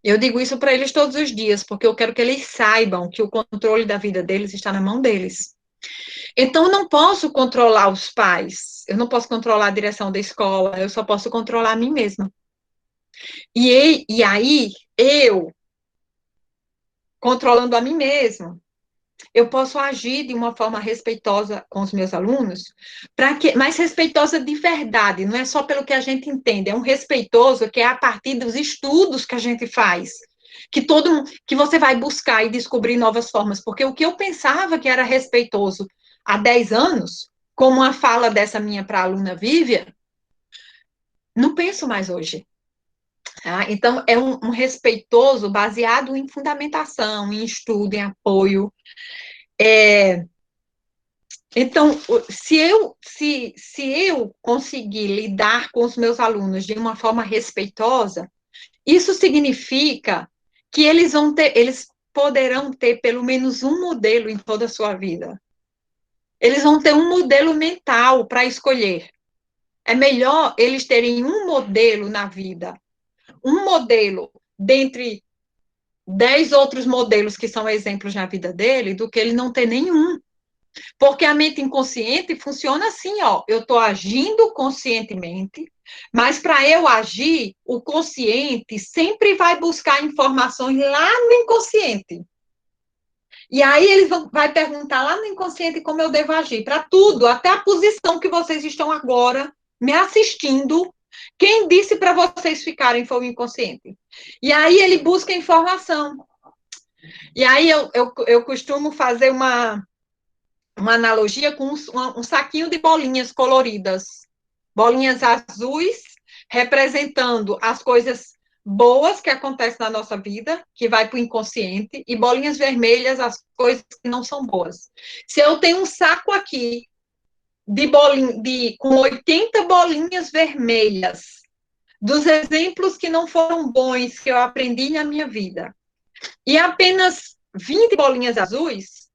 Eu digo isso para eles todos os dias, porque eu quero que eles saibam que o controle da vida deles está na mão deles. Então, eu não posso controlar os pais, eu não posso controlar a direção da escola, eu só posso controlar a mim mesma. E aí, eu, controlando a mim mesma, eu posso agir de uma forma respeitosa com os meus alunos, mas respeitosa de verdade, não é só pelo que a gente entende, é um respeitoso que é a partir dos estudos que a gente faz, que você vai buscar e descobrir novas formas, porque o que eu pensava que era respeitoso há 10 anos, como a fala dessa minha para a aluna Vívia, não penso mais hoje. Tá? Então, é um respeitoso baseado em fundamentação, em estudo, em apoio. Então, se eu conseguir lidar com os meus alunos de uma forma respeitosa, isso significa que eles poderão ter pelo menos um modelo em toda a sua vida. Eles vão ter um modelo mental para escolher. É melhor eles terem um modelo na vida, um modelo dentre 10 outros modelos que são exemplos na vida dele, do que ele não ter nenhum. Porque a mente inconsciente funciona assim, ó, eu estou agindo conscientemente, mas para eu agir, o consciente sempre vai buscar informações lá no inconsciente. E aí ele vai perguntar lá no inconsciente como eu devo agir, para tudo, até a posição que vocês estão agora me assistindo. Quem disse para vocês ficarem foi o inconsciente. E aí ele busca informação. E aí eu costumo fazer uma analogia com um saquinho de bolinhas coloridas. Bolinhas azuis, representando as coisas boas que acontecem na nossa vida, que vai para o inconsciente, e bolinhas vermelhas, as coisas que não são boas. Se eu tenho um saco aqui com 80 bolinhas vermelhas, dos exemplos que não foram bons, que eu aprendi na minha vida, e apenas 20 bolinhas azuis,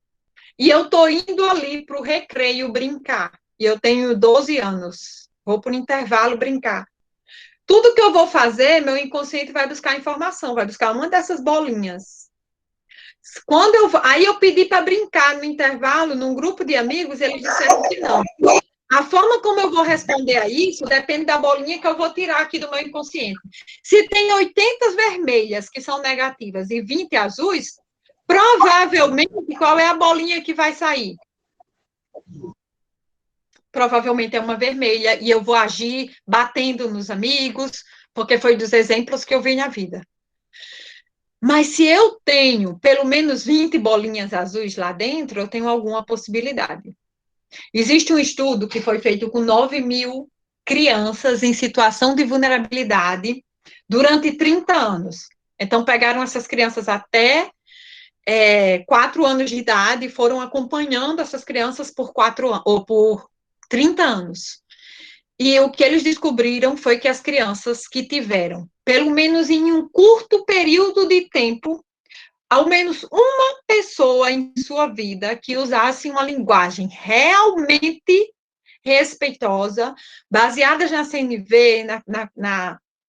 e eu estou indo ali para o recreio brincar, e eu tenho 12 anos, vou para o intervalo brincar. Tudo que eu vou fazer, meu inconsciente vai buscar informação, vai buscar uma dessas bolinhas. Aí eu pedi para brincar no intervalo, num grupo de amigos, eles disseram que não. A forma como eu vou responder a isso depende da bolinha que eu vou tirar aqui do meu inconsciente. Se tem 80 vermelhas, que são negativas, e 20 azuis, provavelmente, qual é a bolinha que vai sair? Provavelmente é uma vermelha, e eu vou agir batendo nos amigos, porque foi dos exemplos que eu vi na vida. Mas se eu tenho pelo menos 20 bolinhas azuis lá dentro, eu tenho alguma possibilidade. Existe um estudo que foi feito com 9.000 crianças em situação de vulnerabilidade durante 30 anos. Então, pegaram essas crianças até 4 anos de idade e foram acompanhando essas crianças por 30 anos. E o que eles descobriram foi que as crianças que tiveram, pelo menos em um curto período de tempo, ao menos uma pessoa em sua vida que usasse uma linguagem realmente respeitosa, baseada na CNV,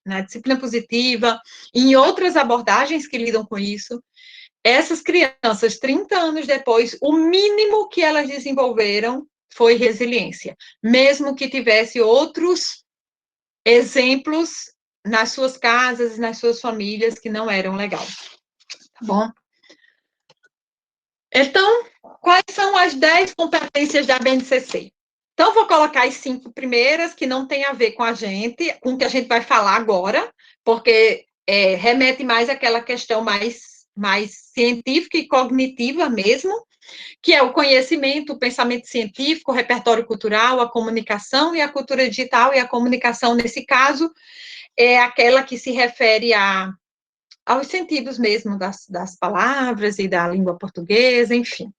na disciplina positiva, em outras abordagens que lidam com isso, essas crianças, 30 anos depois, o mínimo que elas desenvolveram foi resiliência, mesmo que tivesse outros exemplos nas suas casas, nas suas famílias que não eram legais. Tá bom? Então, quais são as 10 competências da BNCC? Então, vou colocar as 5 primeiras, que não tem a ver com a gente, com o que a gente vai falar agora, porque remete mais àquela questão mais científica e cognitiva mesmo, que é o conhecimento, o pensamento científico, o repertório cultural, a comunicação e a cultura digital, e a comunicação, nesse caso, é aquela que se refere aos sentidos mesmo das palavras e da língua portuguesa, enfim.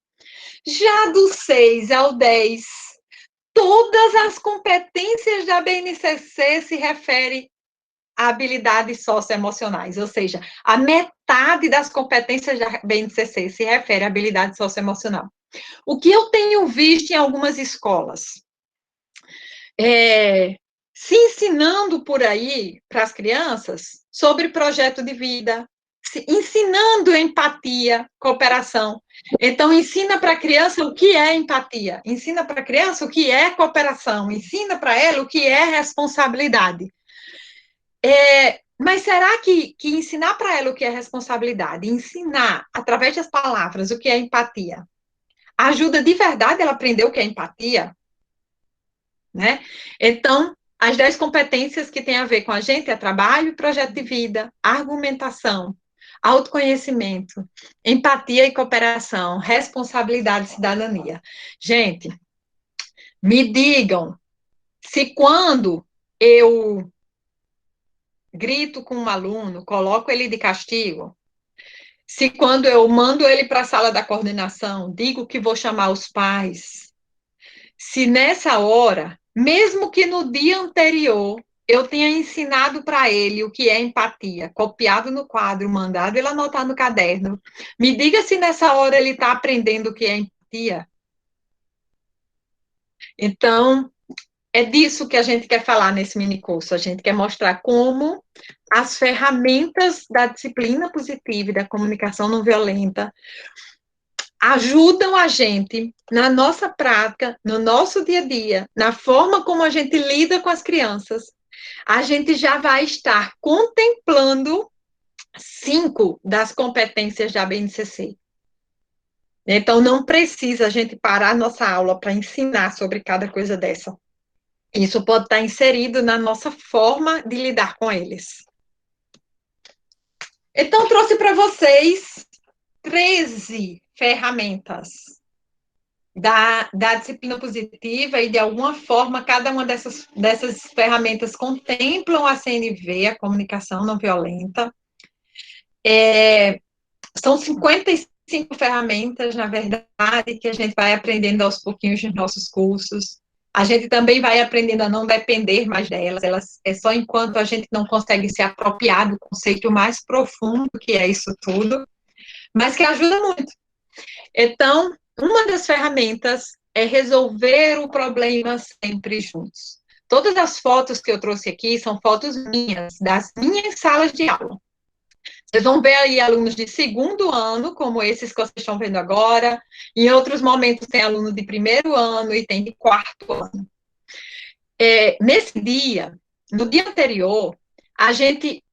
Já do 6 ao 10, todas as competências da BNCC se referem a habilidades socioemocionais, ou seja, a metade das competências da BNCC se refere a habilidade socioemocional. O que eu tenho visto em algumas escolas? Se ensinando por aí para as crianças sobre projeto de vida, ensinando empatia, cooperação. Então, ensina para a criança o que é empatia, ensina para a criança o que é cooperação, ensina para ela o que é responsabilidade. Mas será que ensinar para ela o que é responsabilidade, ensinar através das palavras o que é empatia, ajuda de verdade ela a aprender o que é empatia? Né? Então, as 10 competências que têm a ver com a gente é trabalho, projeto de vida, argumentação, autoconhecimento, empatia e cooperação, responsabilidade e cidadania. Gente, me digam se quando eu grito com um aluno, coloco ele de castigo, se quando eu mando ele para a sala da coordenação, digo que vou chamar os pais, se nessa hora, mesmo que no dia anterior, eu tenha ensinado para ele o que é empatia, copiado no quadro, mandado ele anotar no caderno, me diga se nessa hora ele está aprendendo o que é empatia. Então, é disso que a gente quer falar nesse minicurso. A gente quer mostrar como as ferramentas da disciplina positiva e da comunicação não violenta ajudam a gente na nossa prática, no nosso dia a dia, na forma como a gente lida com as crianças. A gente já vai estar contemplando 5 das competências da BNCC. Então, não precisa a gente parar a nossa aula para ensinar sobre cada coisa dessa. Isso pode estar inserido na nossa forma de lidar com eles. Então, trouxe para vocês 13 ferramentas da disciplina positiva e, de alguma forma, cada uma dessas ferramentas contemplam a CNV, a comunicação não violenta. São 55 ferramentas, na verdade, que a gente vai aprendendo aos pouquinhos nos nossos cursos. A gente também vai aprendendo a não depender mais delas, é só enquanto a gente não consegue se apropriar do conceito mais profundo que é isso tudo, mas que ajuda muito. Então, uma das ferramentas é resolver o problema sempre juntos. Todas as fotos que eu trouxe aqui são fotos minhas, das minhas salas de aula. Vocês vão ver aí alunos de 2º ano, como esses que vocês estão vendo agora. Em outros momentos tem aluno de 1º ano e tem de 4º ano. Nesse dia, no dia anterior,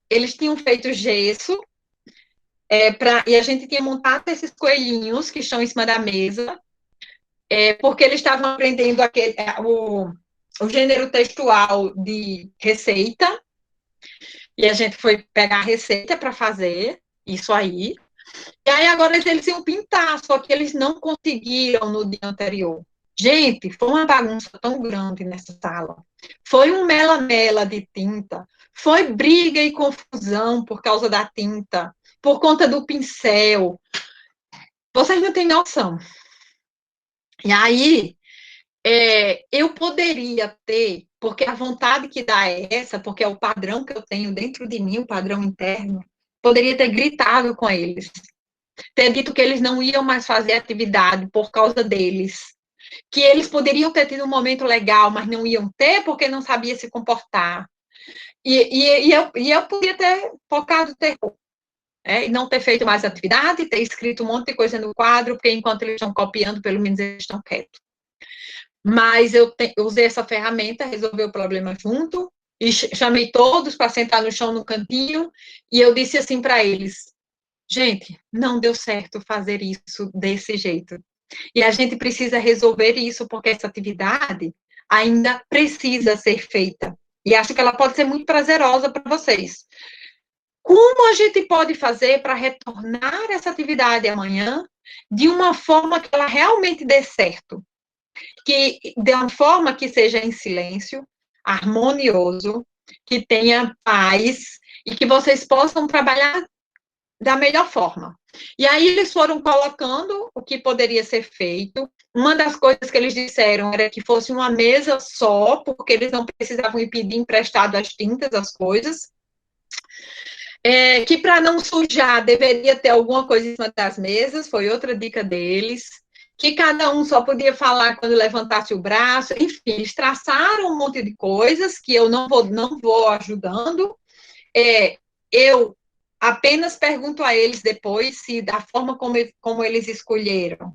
eles tinham feito gesso, e a gente tinha montado esses coelhinhos que estão em cima da mesa, porque eles estavam aprendendo o gênero textual de receita, e a gente foi pegar a receita para fazer isso aí. E aí agora eles iam pintar, só que eles não conseguiram no dia anterior. Gente, foi uma bagunça tão grande nessa sala. Foi um mela-mela de tinta. Foi briga e confusão por causa da tinta, por conta do pincel. Vocês não têm noção. E aí, eu poderia ter, porque a vontade que dá é essa, porque é o padrão que eu tenho dentro de mim, o padrão interno, poderia ter gritado com eles, ter dito que eles não iam mais fazer atividade por causa deles, que eles poderiam ter tido um momento legal, mas não iam ter porque não sabia se comportar. E eu podia ter focado terror, e não ter feito mais atividade, ter escrito um monte de coisa no quadro, porque enquanto eles estão copiando, pelo menos eles estão quietos. Mas eu usei essa ferramenta, resolvi o problema junto, e chamei todos para sentar no chão no cantinho, e eu disse assim para eles: gente, não deu certo fazer isso desse jeito. E a gente precisa resolver isso, porque essa atividade ainda precisa ser feita. E acho que ela pode ser muito prazerosa para vocês. Como a gente pode fazer para retornar essa atividade amanhã de uma forma que ela realmente dê certo, que de uma forma que seja em silêncio, harmonioso, que tenha paz e que vocês possam trabalhar da melhor forma. E aí eles foram colocando o que poderia ser feito. Uma das coisas que eles disseram era que fosse uma mesa só, porque eles não precisavam ir pedir emprestado as tintas, as coisas. Que para não sujar, deveria ter alguma coisa em cima das mesas, foi outra dica deles. Que cada um só podia falar quando levantasse o braço. Enfim, eles traçaram um monte de coisas que eu não vou ajudando. Eu apenas pergunto a eles depois se da forma como eles escolheram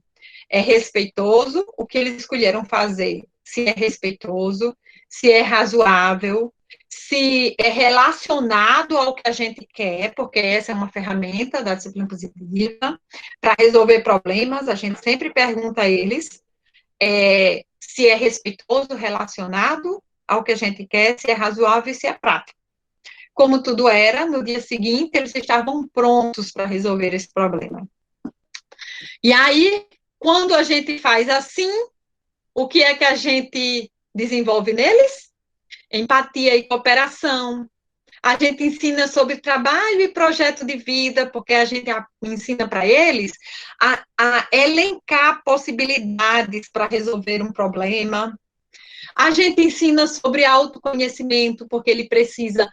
é respeitoso, o que eles escolheram fazer, se é respeitoso, se é razoável, se é relacionado ao que a gente quer, porque essa é uma ferramenta da disciplina positiva, para resolver problemas, a gente sempre pergunta a eles se é respeitoso, relacionado ao que a gente quer, se é razoável e se é prático. Como tudo era, no dia seguinte, eles estavam prontos para resolver esse problema. E aí, quando a gente faz assim, o que é que a gente desenvolve neles? Empatia e cooperação. A gente ensina sobre trabalho e projeto de vida, porque a gente ensina para eles a elencar possibilidades para resolver um problema. A gente ensina sobre autoconhecimento, porque ele precisa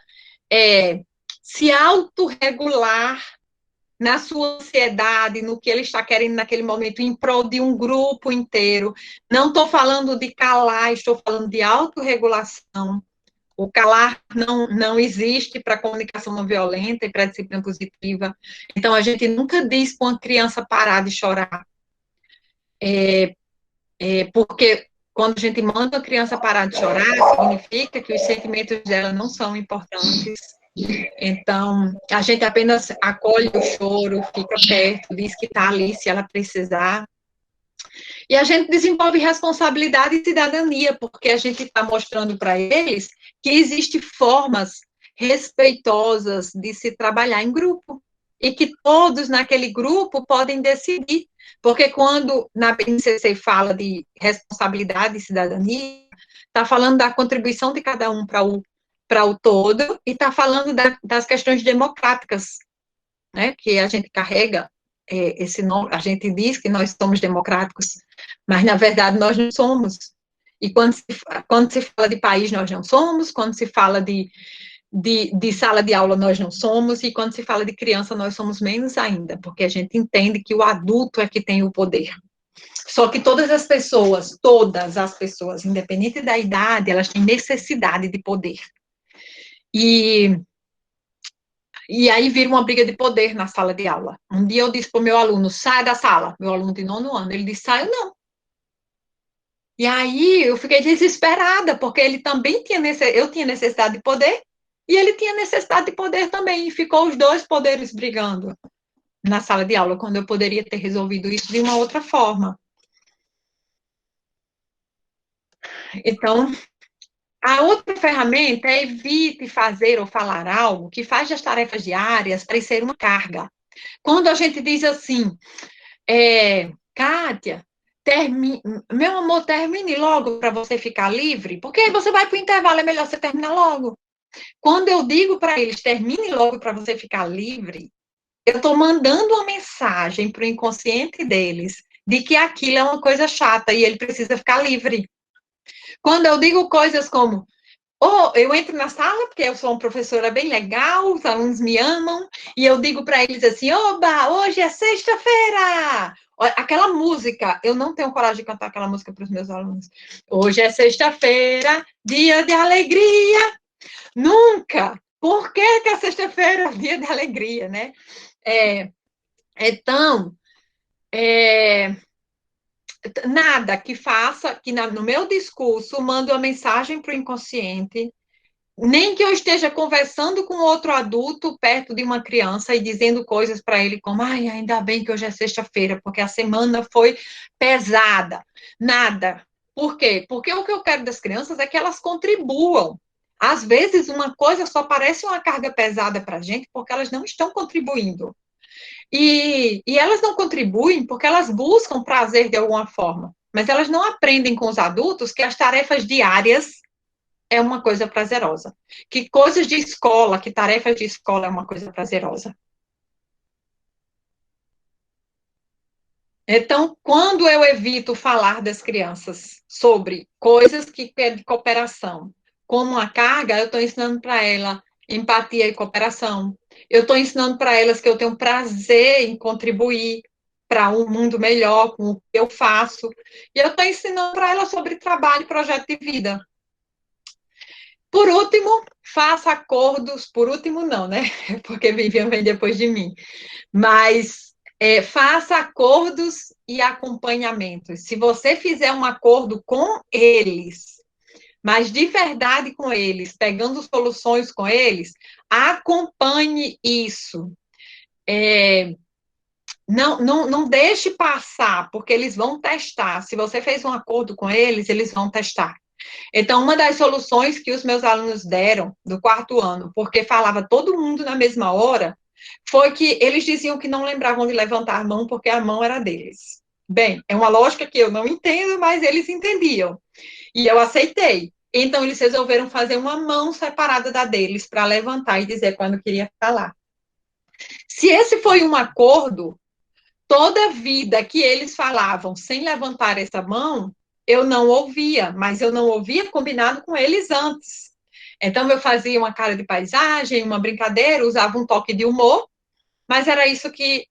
se autorregular na sua ansiedade, no que ele está querendo naquele momento, em prol de um grupo inteiro. Não estou falando de calar, estou falando de autorregulação. O calar não existe para comunicação não violenta e para disciplina positiva. Então, a gente nunca diz para uma criança parar de chorar. Porque quando a gente manda a criança parar de chorar, significa que os sentimentos dela não são importantes. Então, a gente apenas acolhe o choro, fica perto, diz que está ali se ela precisar. E a gente desenvolve responsabilidade e cidadania, porque a gente está mostrando para eles que existem formas respeitosas de se trabalhar em grupo. E que todos naquele grupo podem decidir. Porque quando na BNCC fala de responsabilidade e cidadania, está falando da contribuição de cada um para o todo, e está falando das questões democráticas, né, que a gente carrega esse nome, a gente diz que nós somos democráticos, mas, na verdade, nós não somos. E quando se fala de país, nós não somos, quando se fala de sala de aula, nós não somos, e quando se fala de criança, nós somos menos ainda, porque a gente entende que o adulto é que tem o poder. Só que todas as pessoas, independente da idade, elas têm necessidade de poder. E aí vira uma briga de poder na sala de aula. Um dia eu disse para o meu aluno, sai da sala. Meu aluno de 9º ano, ele disse, saio não. E aí eu fiquei desesperada, porque ele também eu tinha necessidade de poder, e ele tinha necessidade de poder também, e ficou os dois poderes brigando na sala de aula, quando eu poderia ter resolvido isso de uma outra forma. Então, a outra ferramenta é evite fazer ou falar algo que faz das tarefas diárias parecer uma carga. Quando a gente diz assim, Kátia, meu amor, termine logo para você ficar livre, porque aí você vai para o intervalo, é melhor você terminar logo. Quando eu digo para eles, termine logo para você ficar livre, eu estou mandando uma mensagem para o inconsciente deles de que aquilo é uma coisa chata e ele precisa ficar livre. Quando eu digo coisas como, eu entro na sala, porque eu sou uma professora bem legal, os alunos me amam, e eu digo para eles assim, oba, hoje é sexta-feira! Aquela música, eu não tenho coragem de cantar aquela música para os meus alunos. Hoje é sexta-feira, dia de alegria. Nunca! Por que a sexta-feira é dia de alegria, né? Então, nada que faça, que no meu discurso mande uma mensagem para o inconsciente, nem que eu esteja conversando com outro adulto perto de uma criança e dizendo coisas para ele como, ai, ainda bem que hoje é sexta-feira, porque a semana foi pesada. Nada. Por quê? Porque o que eu quero das crianças é que elas contribuam. Às vezes, uma coisa só parece uma carga pesada para a gente porque elas não estão contribuindo. E elas não contribuem porque elas buscam prazer de alguma forma, mas elas não aprendem com os adultos que as tarefas diárias é uma coisa prazerosa, que coisas de escola, que tarefas de escola é uma coisa prazerosa. Então, quando eu evito falar das crianças sobre coisas que é de cooperação, como uma carga, eu estou ensinando para ela empatia e cooperação. Eu estou ensinando para elas que eu tenho prazer em contribuir para um mundo melhor com o que eu faço. E eu estou ensinando para elas sobre trabalho e projeto de vida. Por último, faça acordos. Por último, não, né? Porque Vivian vem depois de mim. Mas faça acordos e acompanhamentos. Se você fizer um acordo com eles, mas de verdade com eles, pegando soluções com eles, acompanhe isso. Não deixe passar, porque eles vão testar. Se você fez um acordo com eles, eles vão testar. Então, uma das soluções que os meus alunos deram do 4º ano, porque falava todo mundo na mesma hora, foi que eles diziam que não lembravam de levantar a mão porque a mão era deles. Bem, é uma lógica que eu não entendo, mas eles entendiam. E eu aceitei. Então, eles resolveram fazer uma mão separada da deles para levantar e dizer quando queria falar. Se esse foi um acordo, toda vida que eles falavam sem levantar essa mão, eu não ouvia, mas eu não ouvia combinado com eles antes. Então, eu fazia uma cara de paisagem, uma brincadeira, usava um toque de humor, mas era isso que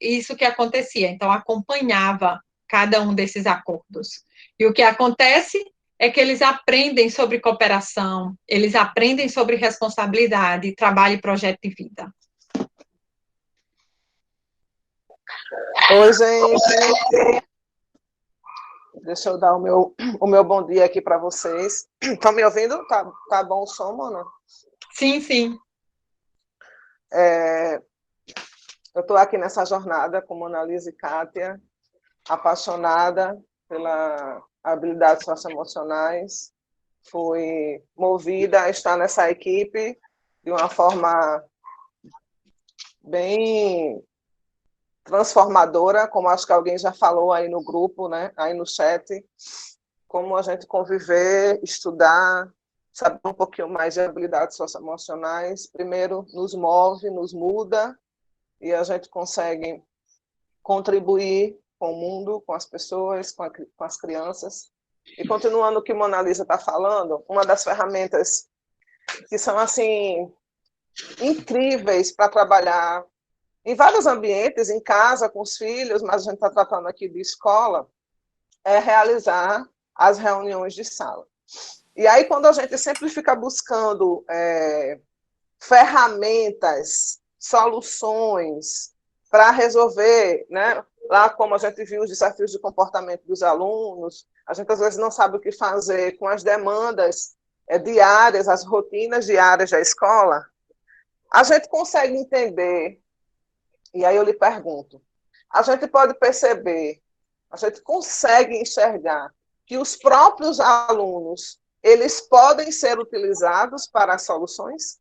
acontecia. Então, acompanhava cada um desses acordos. E o que acontece é que eles aprendem sobre cooperação, eles aprendem sobre responsabilidade, trabalho e projeto de vida. Oi, gente. Deixa eu dar o meu bom dia aqui para vocês. Estão me ouvindo? Tá bom o som, Mona? Sim, sim. Eu estou aqui nessa jornada com Mona Lisa e Kátia, apaixonada pela habilidades socioemocionais. Fui movida a estar nessa equipe de uma forma bem transformadora, como acho que alguém já falou aí no grupo, né? Aí no chat, como a gente conviver, estudar, saber um pouquinho mais de habilidades socioemocionais, primeiro nos move, nos muda, e a gente consegue contribuir com o mundo, com as pessoas, com as crianças. E continuando o que Mona Lisa está falando, uma das ferramentas que são assim incríveis para trabalhar em vários ambientes, em casa, com os filhos, mas a gente está tratando aqui de escola, é realizar as reuniões de sala. E aí, quando a gente sempre fica buscando ferramentas, soluções para resolver, né? Lá, como a gente viu os desafios de comportamento dos alunos, a gente às vezes não sabe o que fazer com as demandas diárias, as rotinas diárias da escola, a gente consegue entender. E aí eu lhe pergunto, a gente pode perceber, a gente consegue enxergar que os próprios alunos, eles podem ser utilizados para as soluções?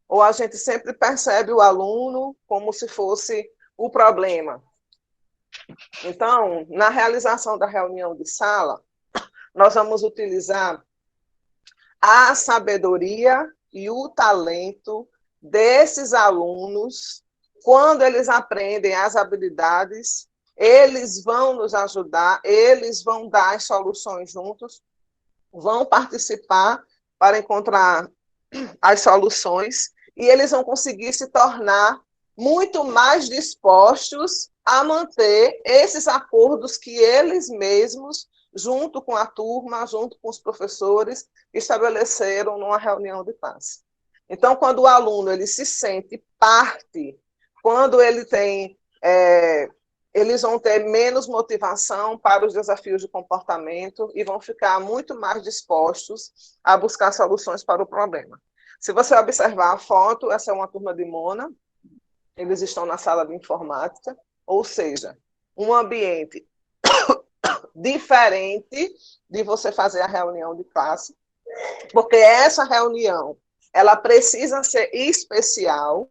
Ou a gente sempre percebe o aluno como se fosse o problema? Então, na realização da reunião de sala, nós vamos utilizar a sabedoria e o talento desses alunos. Quando eles aprendem as habilidades, eles vão nos ajudar, eles vão dar as soluções juntos, vão participar para encontrar as soluções, e eles vão conseguir se tornar muito mais dispostos a manter esses acordos que eles mesmos, junto com a turma, junto com os professores, estabeleceram numa reunião de classe. Então, quando o aluno ele se sente parte, quando ele tem, eles vão ter menos motivação para os desafios de comportamento e vão ficar muito mais dispostos a buscar soluções para o problema. Se você observar a foto, essa é uma turma de Mona, eles estão na sala de informática, ou seja, um ambiente diferente de você fazer a reunião de classe, porque essa reunião ela precisa ser especial,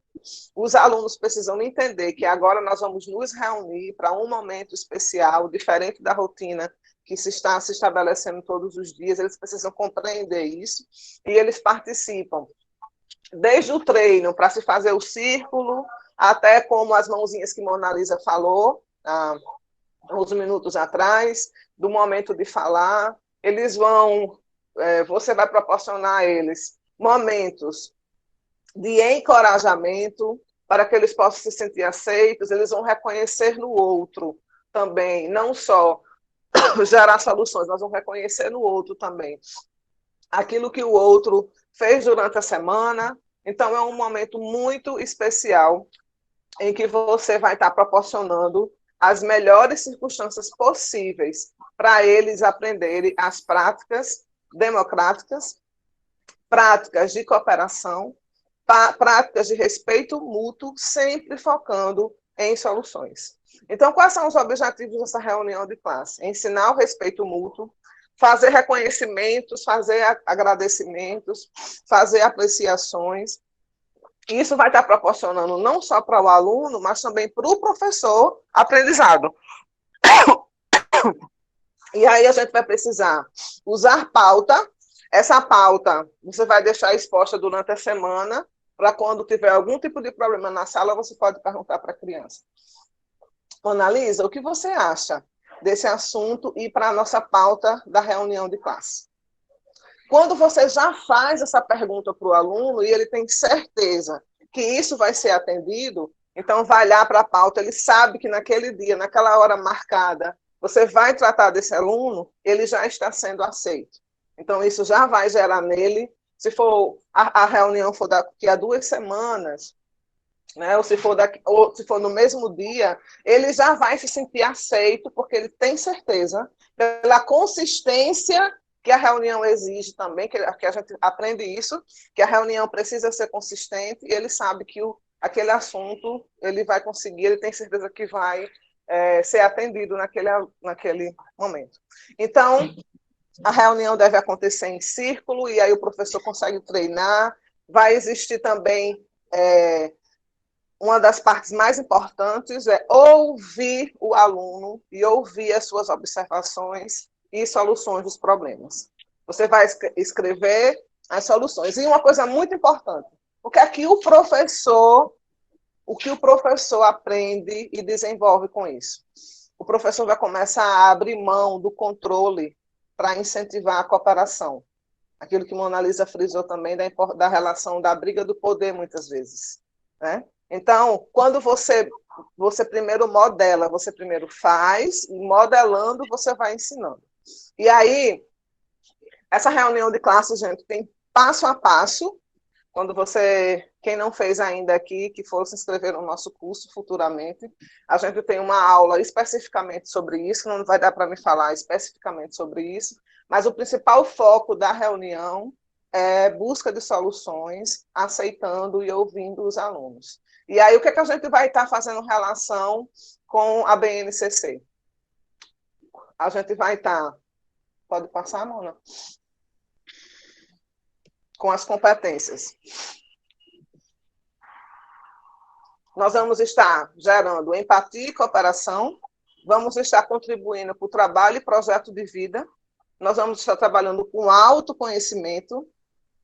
Os alunos precisam entender que agora nós vamos nos reunir para um momento especial, diferente da rotina que se está se estabelecendo todos os dias, eles precisam compreender isso, e eles participam desde o treino para se fazer o círculo, até como as mãozinhas que Mona Lisa falou, uns minutos atrás, do momento de falar, eles vão, você vai proporcionar a eles momentos de encorajamento para que eles possam se sentir aceitos, eles vão reconhecer no outro também, não só gerar soluções, nós vamos reconhecer no outro também aquilo que o outro fez durante a semana. Então, é um momento muito especial em que você vai estar proporcionando as melhores circunstâncias possíveis para eles aprenderem as práticas democráticas, práticas de cooperação, práticas de respeito mútuo, sempre focando em soluções. Então, quais são os objetivos dessa reunião de classe? Ensinar o respeito mútuo, fazer reconhecimentos, fazer agradecimentos, fazer apreciações. Isso vai estar proporcionando não só para o aluno, mas também para o professor aprendizado. E aí a gente vai precisar usar pauta. Essa pauta você vai deixar exposta durante a semana, para quando tiver algum tipo de problema na sala, você pode perguntar para a criança. Mona Lisa, o que você acha desse assunto e para a nossa pauta da reunião de classe? Quando você já faz essa pergunta para o aluno e ele tem certeza que isso vai ser atendido, então vai lá para a pauta, ele sabe que naquele dia, naquela hora marcada, você vai tratar desse aluno, ele já está sendo aceito. Então isso já vai gerar nele, se for a reunião for daqui a 2 semanas, né, ou se for no mesmo dia, ele já vai se sentir aceito, porque ele tem certeza, pela consistência que a reunião exige também, que a gente aprende isso, que a reunião precisa ser consistente, e ele sabe que aquele assunto ele vai conseguir, ele tem certeza que vai ser atendido naquele momento. Então, a reunião deve acontecer em círculo, e aí o professor consegue treinar. Vai existir também uma das partes mais importantes é ouvir o aluno e ouvir as suas observações e soluções dos problemas. Você vai escrever as soluções. E uma coisa muito importante, o que o professor aprende e desenvolve com isso? O professor vai começar a abrir mão do controle para incentivar a cooperação. Aquilo que Mona Lisa frisou também da relação da briga do poder, muitas vezes, né? Então, quando você primeiro modela, você primeiro faz, e modelando você vai ensinando. E aí, essa reunião de classe, gente, tem passo a passo. Quando quem não fez ainda aqui, que for se inscrever no nosso curso futuramente, a gente tem uma aula especificamente sobre isso, não vai dar para me falar especificamente sobre isso, mas o principal foco da reunião é busca de soluções, aceitando e ouvindo os alunos. E aí, o que a gente vai estar fazendo em relação com a BNCC? A gente vai estar... Pode passar, Mona? Com as competências. Nós vamos estar gerando empatia e cooperação, vamos estar contribuindo para o trabalho e projeto de vida, nós vamos estar trabalhando com autoconhecimento,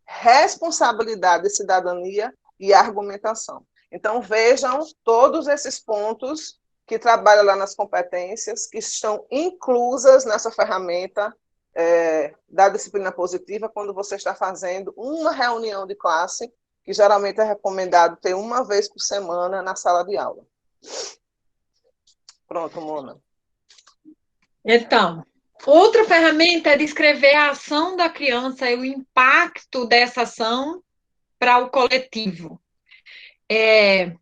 responsabilidade e cidadania e argumentação. Então, vejam todos esses pontos que trabalham lá nas competências, que estão inclusas nessa ferramenta da disciplina positiva, quando você está fazendo uma reunião de classe, que geralmente é recomendado ter uma vez por semana na sala de aula. Pronto, Mona. Então, outra ferramenta é descrever a ação da criança e o impacto dessa ação para o coletivo. É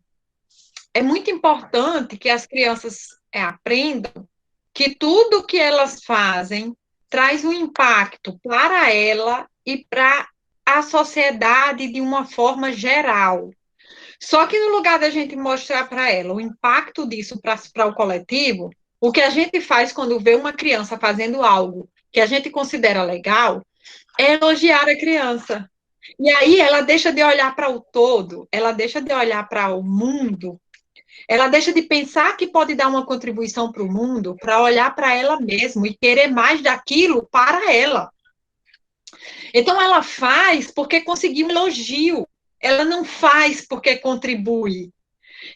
muito importante que as crianças aprendam que tudo que elas fazem traz um impacto para ela e para a sociedade de uma forma geral. Só que no lugar da gente mostrar para ela o impacto disso para o coletivo, o que a gente faz quando vê uma criança fazendo algo que a gente considera legal é elogiar a criança. E aí ela deixa de olhar para o todo, ela deixa de olhar para o mundo, ela deixa de pensar que pode dar uma contribuição para o mundo, para olhar para ela mesma e querer mais daquilo para ela. Então ela faz porque conseguiu um elogio, ela não faz porque contribui.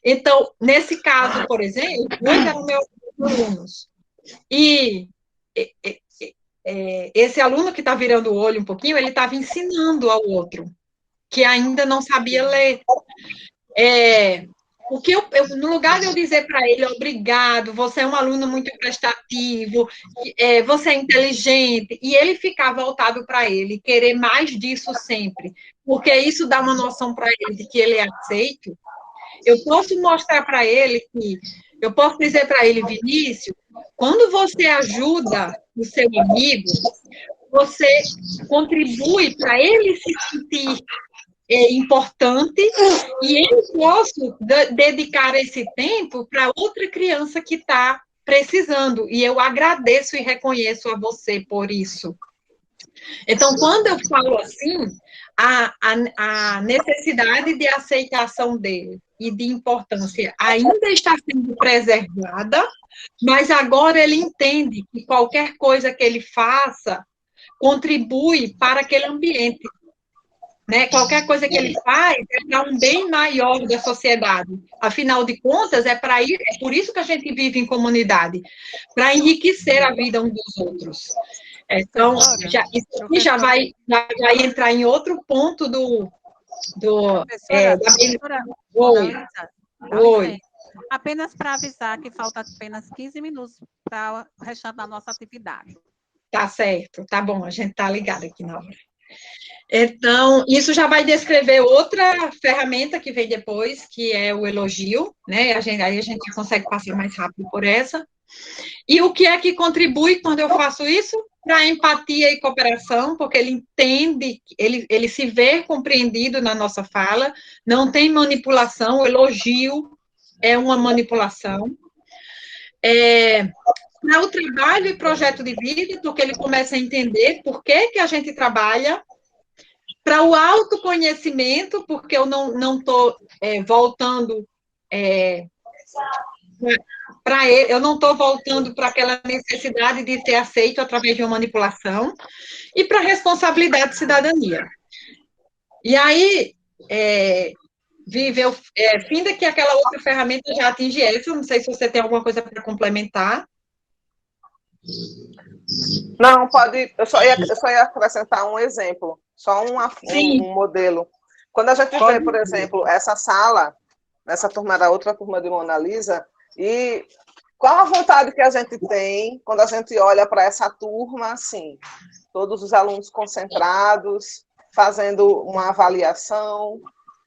Então, nesse caso, por exemplo, dois eram meus alunos. E esse aluno que está virando o olho um pouquinho, ele estava ensinando ao outro, que ainda não sabia ler. O que no lugar de eu dizer para ele, obrigado, você é um aluno muito prestativo, você é inteligente, e ele ficar voltado para ele, querer mais disso sempre, porque isso dá uma noção para ele de que ele é aceito, eu posso mostrar para ele que, eu posso dizer para ele, Vinícius, quando você ajuda o seu amigo, você contribui para ele se sentir importante e eu posso dedicar esse tempo para outra criança que está precisando. E eu agradeço e reconheço a você por isso. Então, quando eu falo assim, a necessidade de aceitação dele e de importância ainda está sendo preservada, mas agora ele entende que qualquer coisa que ele faça contribui para aquele ambiente. Né? Qualquer coisa que ele faz é para um bem maior da sociedade. Afinal de contas, é por isso que a gente vive em comunidade, para enriquecer a vida uns dos outros. Então, isso já vai entrar em outro ponto Oi. Apenas para avisar que falta apenas 15 minutos para o restante da nossa atividade. Tá certo, tá bom, a gente está ligado aqui na hora. Então, isso já vai descrever outra ferramenta que vem depois, que é o elogio, né? Aí a gente consegue passar mais rápido por essa. E o que é que contribui quando eu faço isso? Para empatia e cooperação, porque ele entende, ele se vê compreendido na nossa fala, não tem manipulação, o elogio é uma manipulação. Para o trabalho e projeto de vida, porque ele começa a entender por que a gente trabalha. Para o autoconhecimento, porque eu não estou voltando para ele, eu não estou voltando para aquela necessidade de ser aceito através de uma manipulação, e para a responsabilidade de cidadania. E aí, finda que aquela outra ferramenta já atinge essa, eu não sei se você tem alguma coisa para complementar. Não, pode, eu só ia acrescentar um exemplo, só um modelo. Quando a gente vê, por exemplo, essa sala, nessa turma da outra turma de Mona Lisa, e qual a vontade que a gente tem quando a gente olha para essa turma, assim, todos os alunos concentrados, fazendo uma avaliação,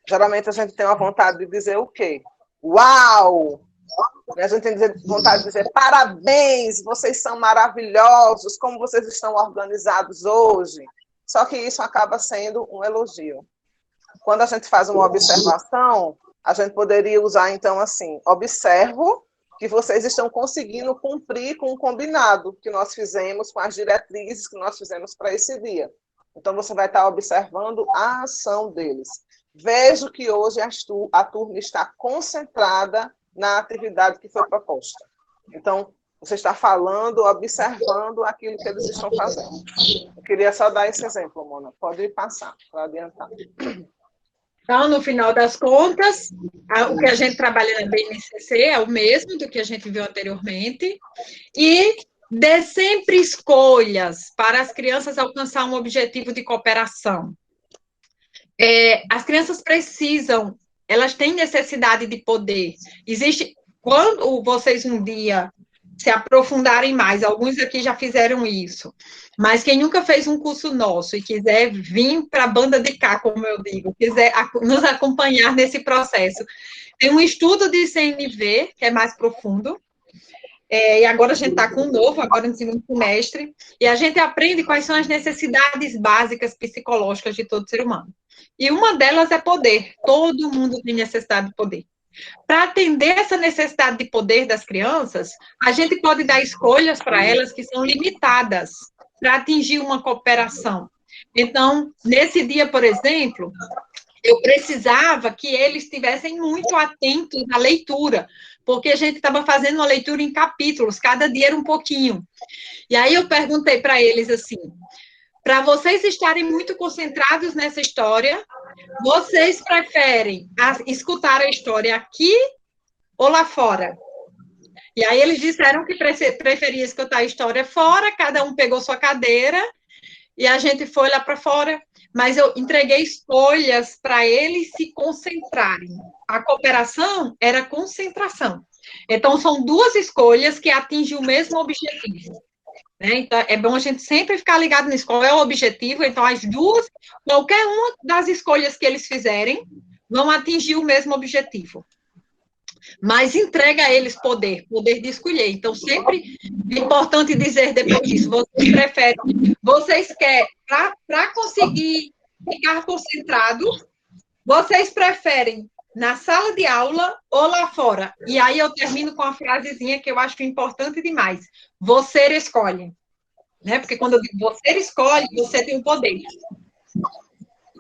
geralmente a gente tem uma vontade de dizer o quê? Uau! A gente tem vontade de dizer, parabéns, vocês são maravilhosos, como vocês estão organizados hoje. Só que isso acaba sendo um elogio. Quando a gente faz uma observação, a gente poderia usar, então, assim, observo que vocês estão conseguindo cumprir com o combinado que nós fizemos, com as diretrizes que nós fizemos para esse dia. Então, você vai estar observando a ação deles. Vejo que hoje a turma está concentrada na atividade que foi proposta. Então, você está falando, observando aquilo que eles estão fazendo. Eu queria só dar esse exemplo, Mona. Pode passar, para adiantar. Então, no final das contas, o que a gente trabalha na BNCC é o mesmo do que a gente viu anteriormente, e dê sempre escolhas para as crianças alcançar um objetivo de cooperação. As crianças precisam, elas têm necessidade de poder. Quando vocês um dia se aprofundarem mais, alguns aqui já fizeram isso, mas quem nunca fez um curso nosso e quiser vir para a banda de cá, como eu digo, quiser nos acompanhar nesse processo, tem um estudo de CNV, que é mais profundo, e agora a gente está com um novo, agora no segundo semestre, e a gente aprende quais são as necessidades básicas psicológicas de todo ser humano. E uma delas é poder. Todo mundo tem necessidade de poder. Para atender essa necessidade de poder das crianças, a gente pode dar escolhas para elas que são limitadas para atingir uma cooperação. Então, nesse dia, por exemplo, eu precisava que eles estivessem muito atentos à leitura, porque a gente estava fazendo uma leitura em capítulos, cada dia era um pouquinho. E aí eu perguntei para eles assim, para vocês estarem muito concentrados nessa história, vocês preferem escutar a história aqui ou lá fora? E aí eles disseram que preferia escutar a história fora, cada um pegou sua cadeira e a gente foi lá para fora, mas eu entreguei escolhas para eles se concentrarem. A cooperação era concentração. Então, são duas escolhas que atingem o mesmo objetivo. Né? Então, é bom a gente sempre ficar ligado nisso. Qual é o objetivo? Então, as duas, qualquer uma das escolhas que eles fizerem, vão atingir o mesmo objetivo. Mas entrega a eles poder de escolher. Então, sempre é importante dizer depois disso, vocês preferem, vocês querem, para conseguir ficar concentrados, vocês preferem na sala de aula ou lá fora? E aí eu termino com uma frasezinha que eu acho importante demais. Você escolhe. Né? Porque quando eu digo você escolhe, você tem o poder.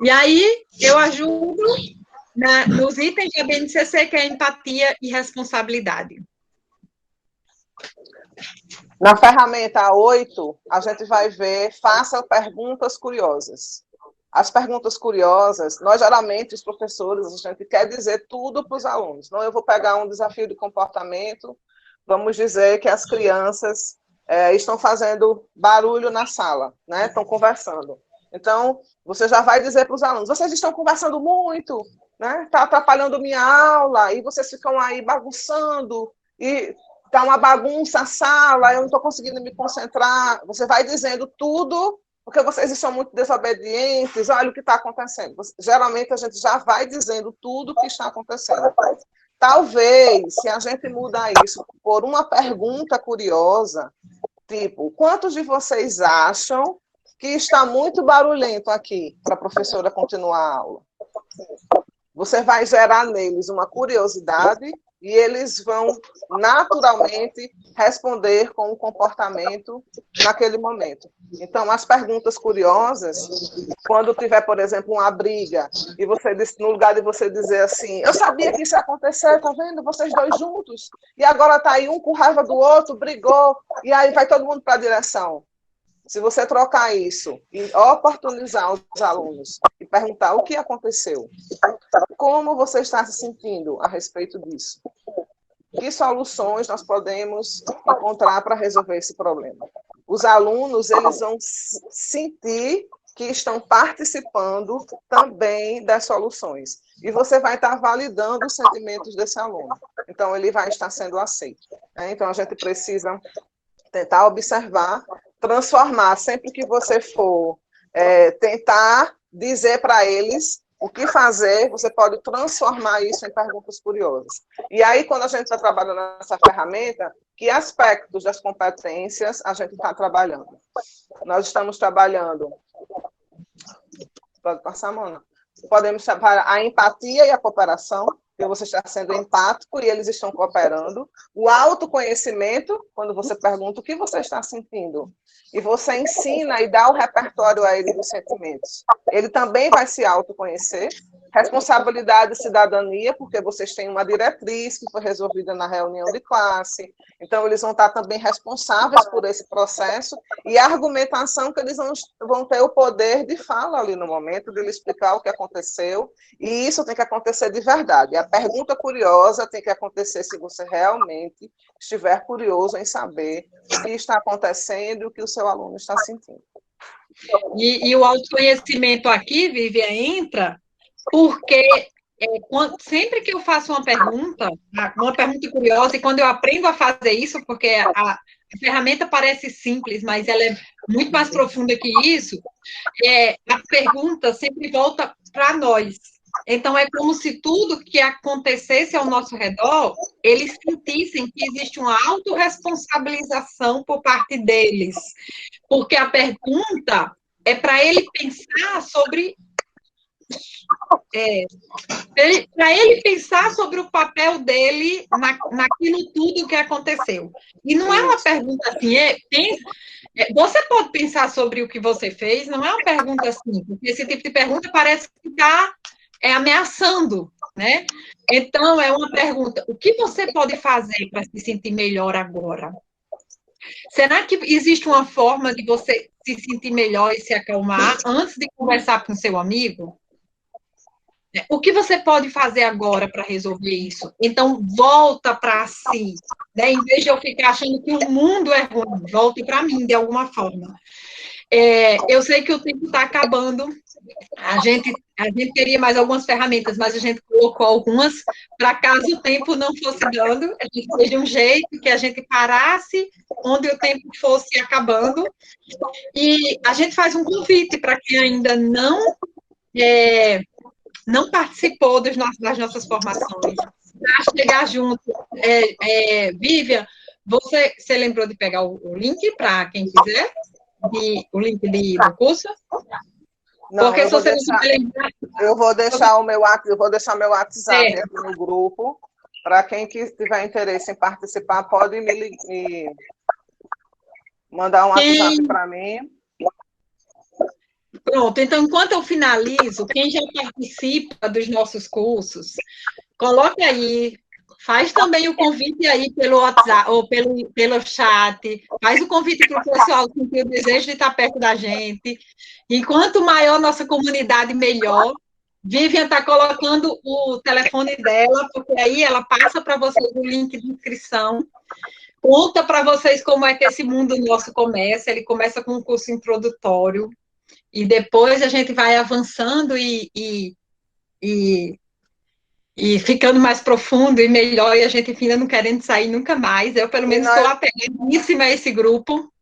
E aí eu ajudo nos itens da BNCC, que é empatia e responsabilidade. Na ferramenta 8, a gente vai ver, faça perguntas curiosas. As perguntas curiosas, nós geralmente, os professores, a gente quer dizer tudo para os alunos. Não, eu vou pegar um desafio de comportamento, vamos dizer que as crianças estão fazendo barulho na sala, né? Estão conversando. Então, você já vai dizer para os alunos, vocês estão conversando muito, né? Está atrapalhando minha aula, e vocês ficam aí bagunçando, e está uma bagunça a sala, eu não estou conseguindo me concentrar. Você vai dizendo tudo, porque vocês são muito desobedientes, olha o que está acontecendo. Geralmente, a gente já vai dizendo tudo o que está acontecendo. Talvez, se a gente mudar isso por uma pergunta curiosa, tipo, quantos de vocês acham que está muito barulhento aqui para a professora continuar a aula? Você vai gerar neles uma curiosidade e eles vão naturalmente responder com o comportamento naquele momento. Então, as perguntas curiosas, quando tiver, por exemplo, uma briga, e você, no lugar de você dizer assim, eu sabia que isso ia acontecer, tá vendo? Vocês dois juntos, e agora tá aí um com raiva do outro, brigou, e aí vai todo mundo para a direção. Se você trocar isso e oportunizar os alunos e perguntar o que aconteceu, como você está se sentindo a respeito disso? Que soluções nós podemos encontrar para resolver esse problema? Os alunos, eles vão sentir que estão participando também das soluções. E você vai estar validando os sentimentos desse aluno. Então, ele vai estar sendo aceito. Então, a gente precisa tentar observar, transformar, sempre que você for tentar dizer para eles o que fazer, você pode transformar isso em perguntas curiosas. E aí, quando a gente está trabalhando nessa ferramenta, que aspectos das competências a gente está trabalhando? Nós estamos trabalhando... Pode passar, Mona? Podemos trabalhar a empatia e a cooperação, porque você está sendo empático e eles estão cooperando. O autoconhecimento, quando você pergunta o que você está sentindo, e você ensina e dá o repertório a ele dos sentimentos. Ele também vai se autoconhecer. Responsabilidade e cidadania, porque vocês têm uma diretriz que foi resolvida na reunião de classe. Então, eles vão estar também responsáveis por esse processo. E a argumentação que eles vão ter o poder de fala ali no momento, de lhe explicar o que aconteceu. E isso tem que acontecer de verdade. A pergunta curiosa tem que acontecer se você realmente estiver curioso em saber o que está acontecendo e o que o seu aluno está sentindo. E o autoconhecimento aqui, Vivian, entra porque sempre que eu faço uma pergunta curiosa, e quando eu aprendo a fazer isso, porque a ferramenta parece simples, mas ela é muito mais profunda que isso, a pergunta sempre volta para nós. Então, é como se tudo que acontecesse ao nosso redor, eles sentissem que existe uma autorresponsabilização por parte deles. Porque a pergunta é para ele pensar sobre... para ele pensar sobre o papel dele naquilo tudo que aconteceu. E não é uma pergunta assim, pensa... Você pode pensar sobre o que você fez, não é uma pergunta assim, porque esse tipo de pergunta parece que está ameaçando, né? Então, é uma pergunta: o que você pode fazer para se sentir melhor agora? Será que existe uma forma de você se sentir melhor e se acalmar antes de conversar com seu amigo? O que você pode fazer agora para resolver isso? Então, volta para si, né? Em vez de eu ficar achando que o mundo é ruim, volta para mim, de alguma forma. Eu sei que o tempo está acabando, a gente teria mais algumas ferramentas, mas a gente colocou algumas para caso o tempo não fosse dando, a gente fez de um jeito que a gente parasse onde o tempo fosse acabando, e a gente faz um convite para quem ainda não participou das nossas formações, para chegar junto. Vivian, você lembrou de pegar o link para quem quiser? O link do curso? Não, porque se você não lembrar... eu vou deixar meu WhatsApp aqui no grupo. Para quem tiver interesse em participar, pode me mandar um WhatsApp para mim. Pronto, então, enquanto eu finalizo, quem já participa dos nossos cursos, coloque aí, faz também o convite aí pelo WhatsApp ou pelo chat, faz o convite para o pessoal que tem o desejo de estar perto da gente. Enquanto maior nossa comunidade, melhor. Vivian está colocando o telefone dela, porque aí ela passa para vocês o link de inscrição. Conta para vocês como é que esse mundo nosso começa. Ele começa com um curso introdutório, e depois a gente vai avançando e ficando mais profundo e melhor, e a gente ainda não querendo sair nunca mais. Eu, pelo menos, estou apegadíssima a esse grupo.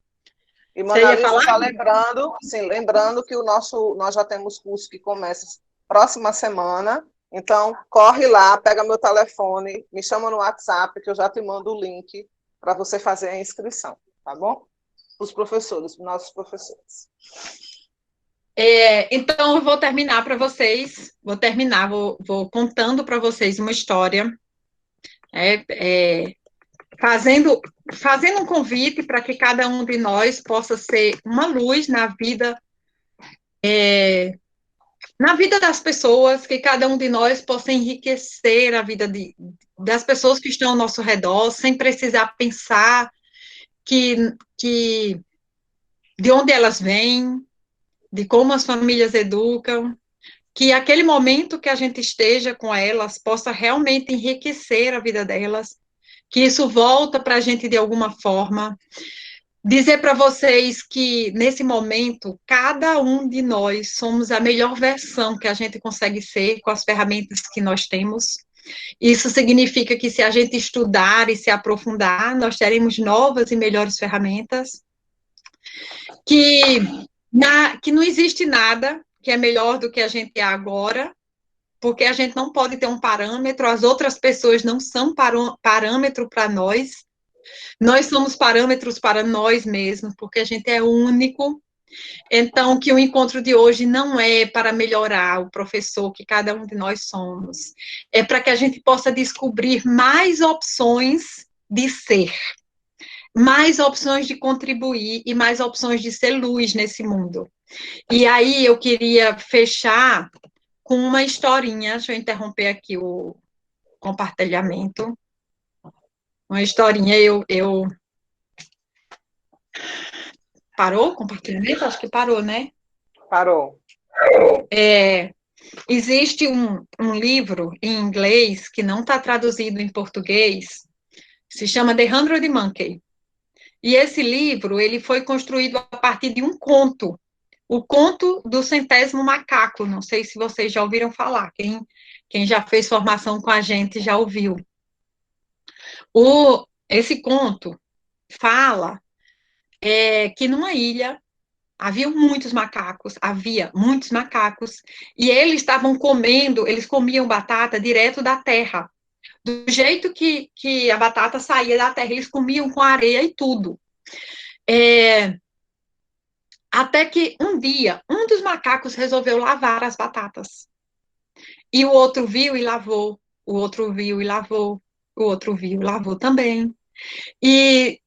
E, Monalisa, só lembrando que nós já temos curso que começa próxima semana, então corre lá, pega meu telefone, me chama no WhatsApp, que eu já te mando o link para você fazer a inscrição, tá bom? Os professores, nossos professores. Então, eu vou terminar para vocês, vou contando para vocês uma história, fazendo um convite para que cada um de nós possa ser uma luz na vida das pessoas, que cada um de nós possa enriquecer a vida das pessoas que estão ao nosso redor, sem precisar pensar que de onde elas vêm, de como as famílias educam, que aquele momento que a gente esteja com elas possa realmente enriquecer a vida delas, que isso volta para a gente de alguma forma. Dizer para vocês que, nesse momento, cada um de nós somos a melhor versão que a gente consegue ser com as ferramentas que nós temos. Isso significa que, se a gente estudar e se aprofundar, nós teremos novas e melhores ferramentas. Que não existe nada que é melhor do que a gente é agora, porque a gente não pode ter um parâmetro, as outras pessoas não são parâmetro para nós. Nós somos parâmetros para nós mesmos, porque a gente é único. Então, que o encontro de hoje não é para melhorar o professor que cada um de nós somos, é para que a gente possa descobrir mais opções de ser, mais opções de contribuir e mais opções de ser luz nesse mundo. E aí eu queria fechar com uma historinha, deixa eu interromper aqui o compartilhamento. Uma historinha, Parou o compartilhamento? Acho que parou, né? Parou. Existe um livro em inglês que não está traduzido em português, se chama The 100 Monkey. E esse livro, ele foi construído a partir de um conto, o conto do 100º macaco. Não sei se vocês já ouviram falar, quem já fez formação com a gente já ouviu. Esse conto fala que numa ilha havia muitos macacos, e eles comiam batata direto da terra. Do jeito que a batata saía da terra, eles comiam com areia e tudo. Até que um dia, um dos macacos resolveu lavar as batatas. E o outro viu e lavou, o outro viu e lavou, o outro viu e lavou também. E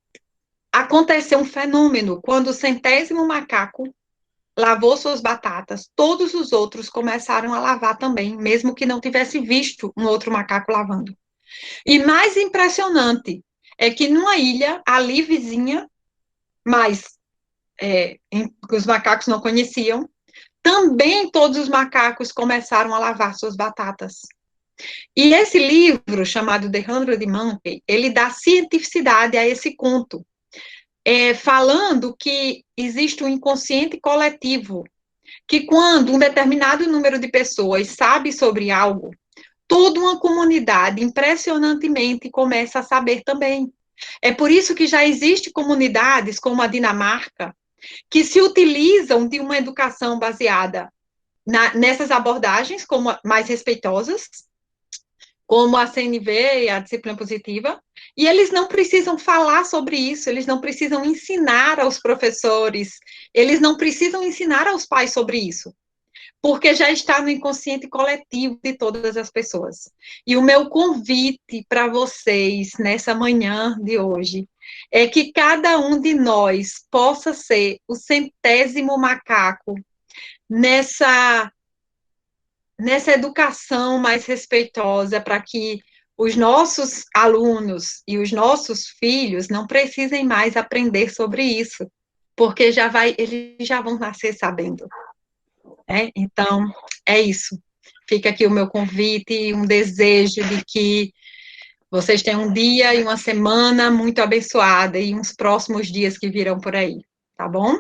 aconteceu um fenômeno. Quando o 100º macaco lavou suas batatas, todos os outros começaram a lavar também, mesmo que não tivesse visto um outro macaco lavando. E mais impressionante é que numa ilha ali vizinha, mas que os macacos não conheciam, também todos os macacos começaram a lavar suas batatas. E esse livro, chamado The 100 Monkey, ele dá cientificidade a esse conto, falando que existe um inconsciente coletivo, que quando um determinado número de pessoas sabe sobre algo, toda uma comunidade, impressionantemente, começa a saber também. É por isso que já existem comunidades, como a Dinamarca, que se utilizam de uma educação baseada nessas abordagens como mais respeitosas, como a CNV e a disciplina positiva, e eles não precisam falar sobre isso, eles não precisam ensinar aos professores, eles não precisam ensinar aos pais sobre isso, porque já está no inconsciente coletivo de todas as pessoas. E o meu convite para vocês, nessa manhã de hoje, é que cada um de nós possa ser o 100º macaco nessa educação mais respeitosa, para que os nossos alunos e os nossos filhos não precisem mais aprender sobre isso, porque eles já vão nascer sabendo. Então, é isso. Fica aqui o meu convite e um desejo de que vocês tenham um dia e uma semana muito abençoada e uns próximos dias que virão por aí, tá bom?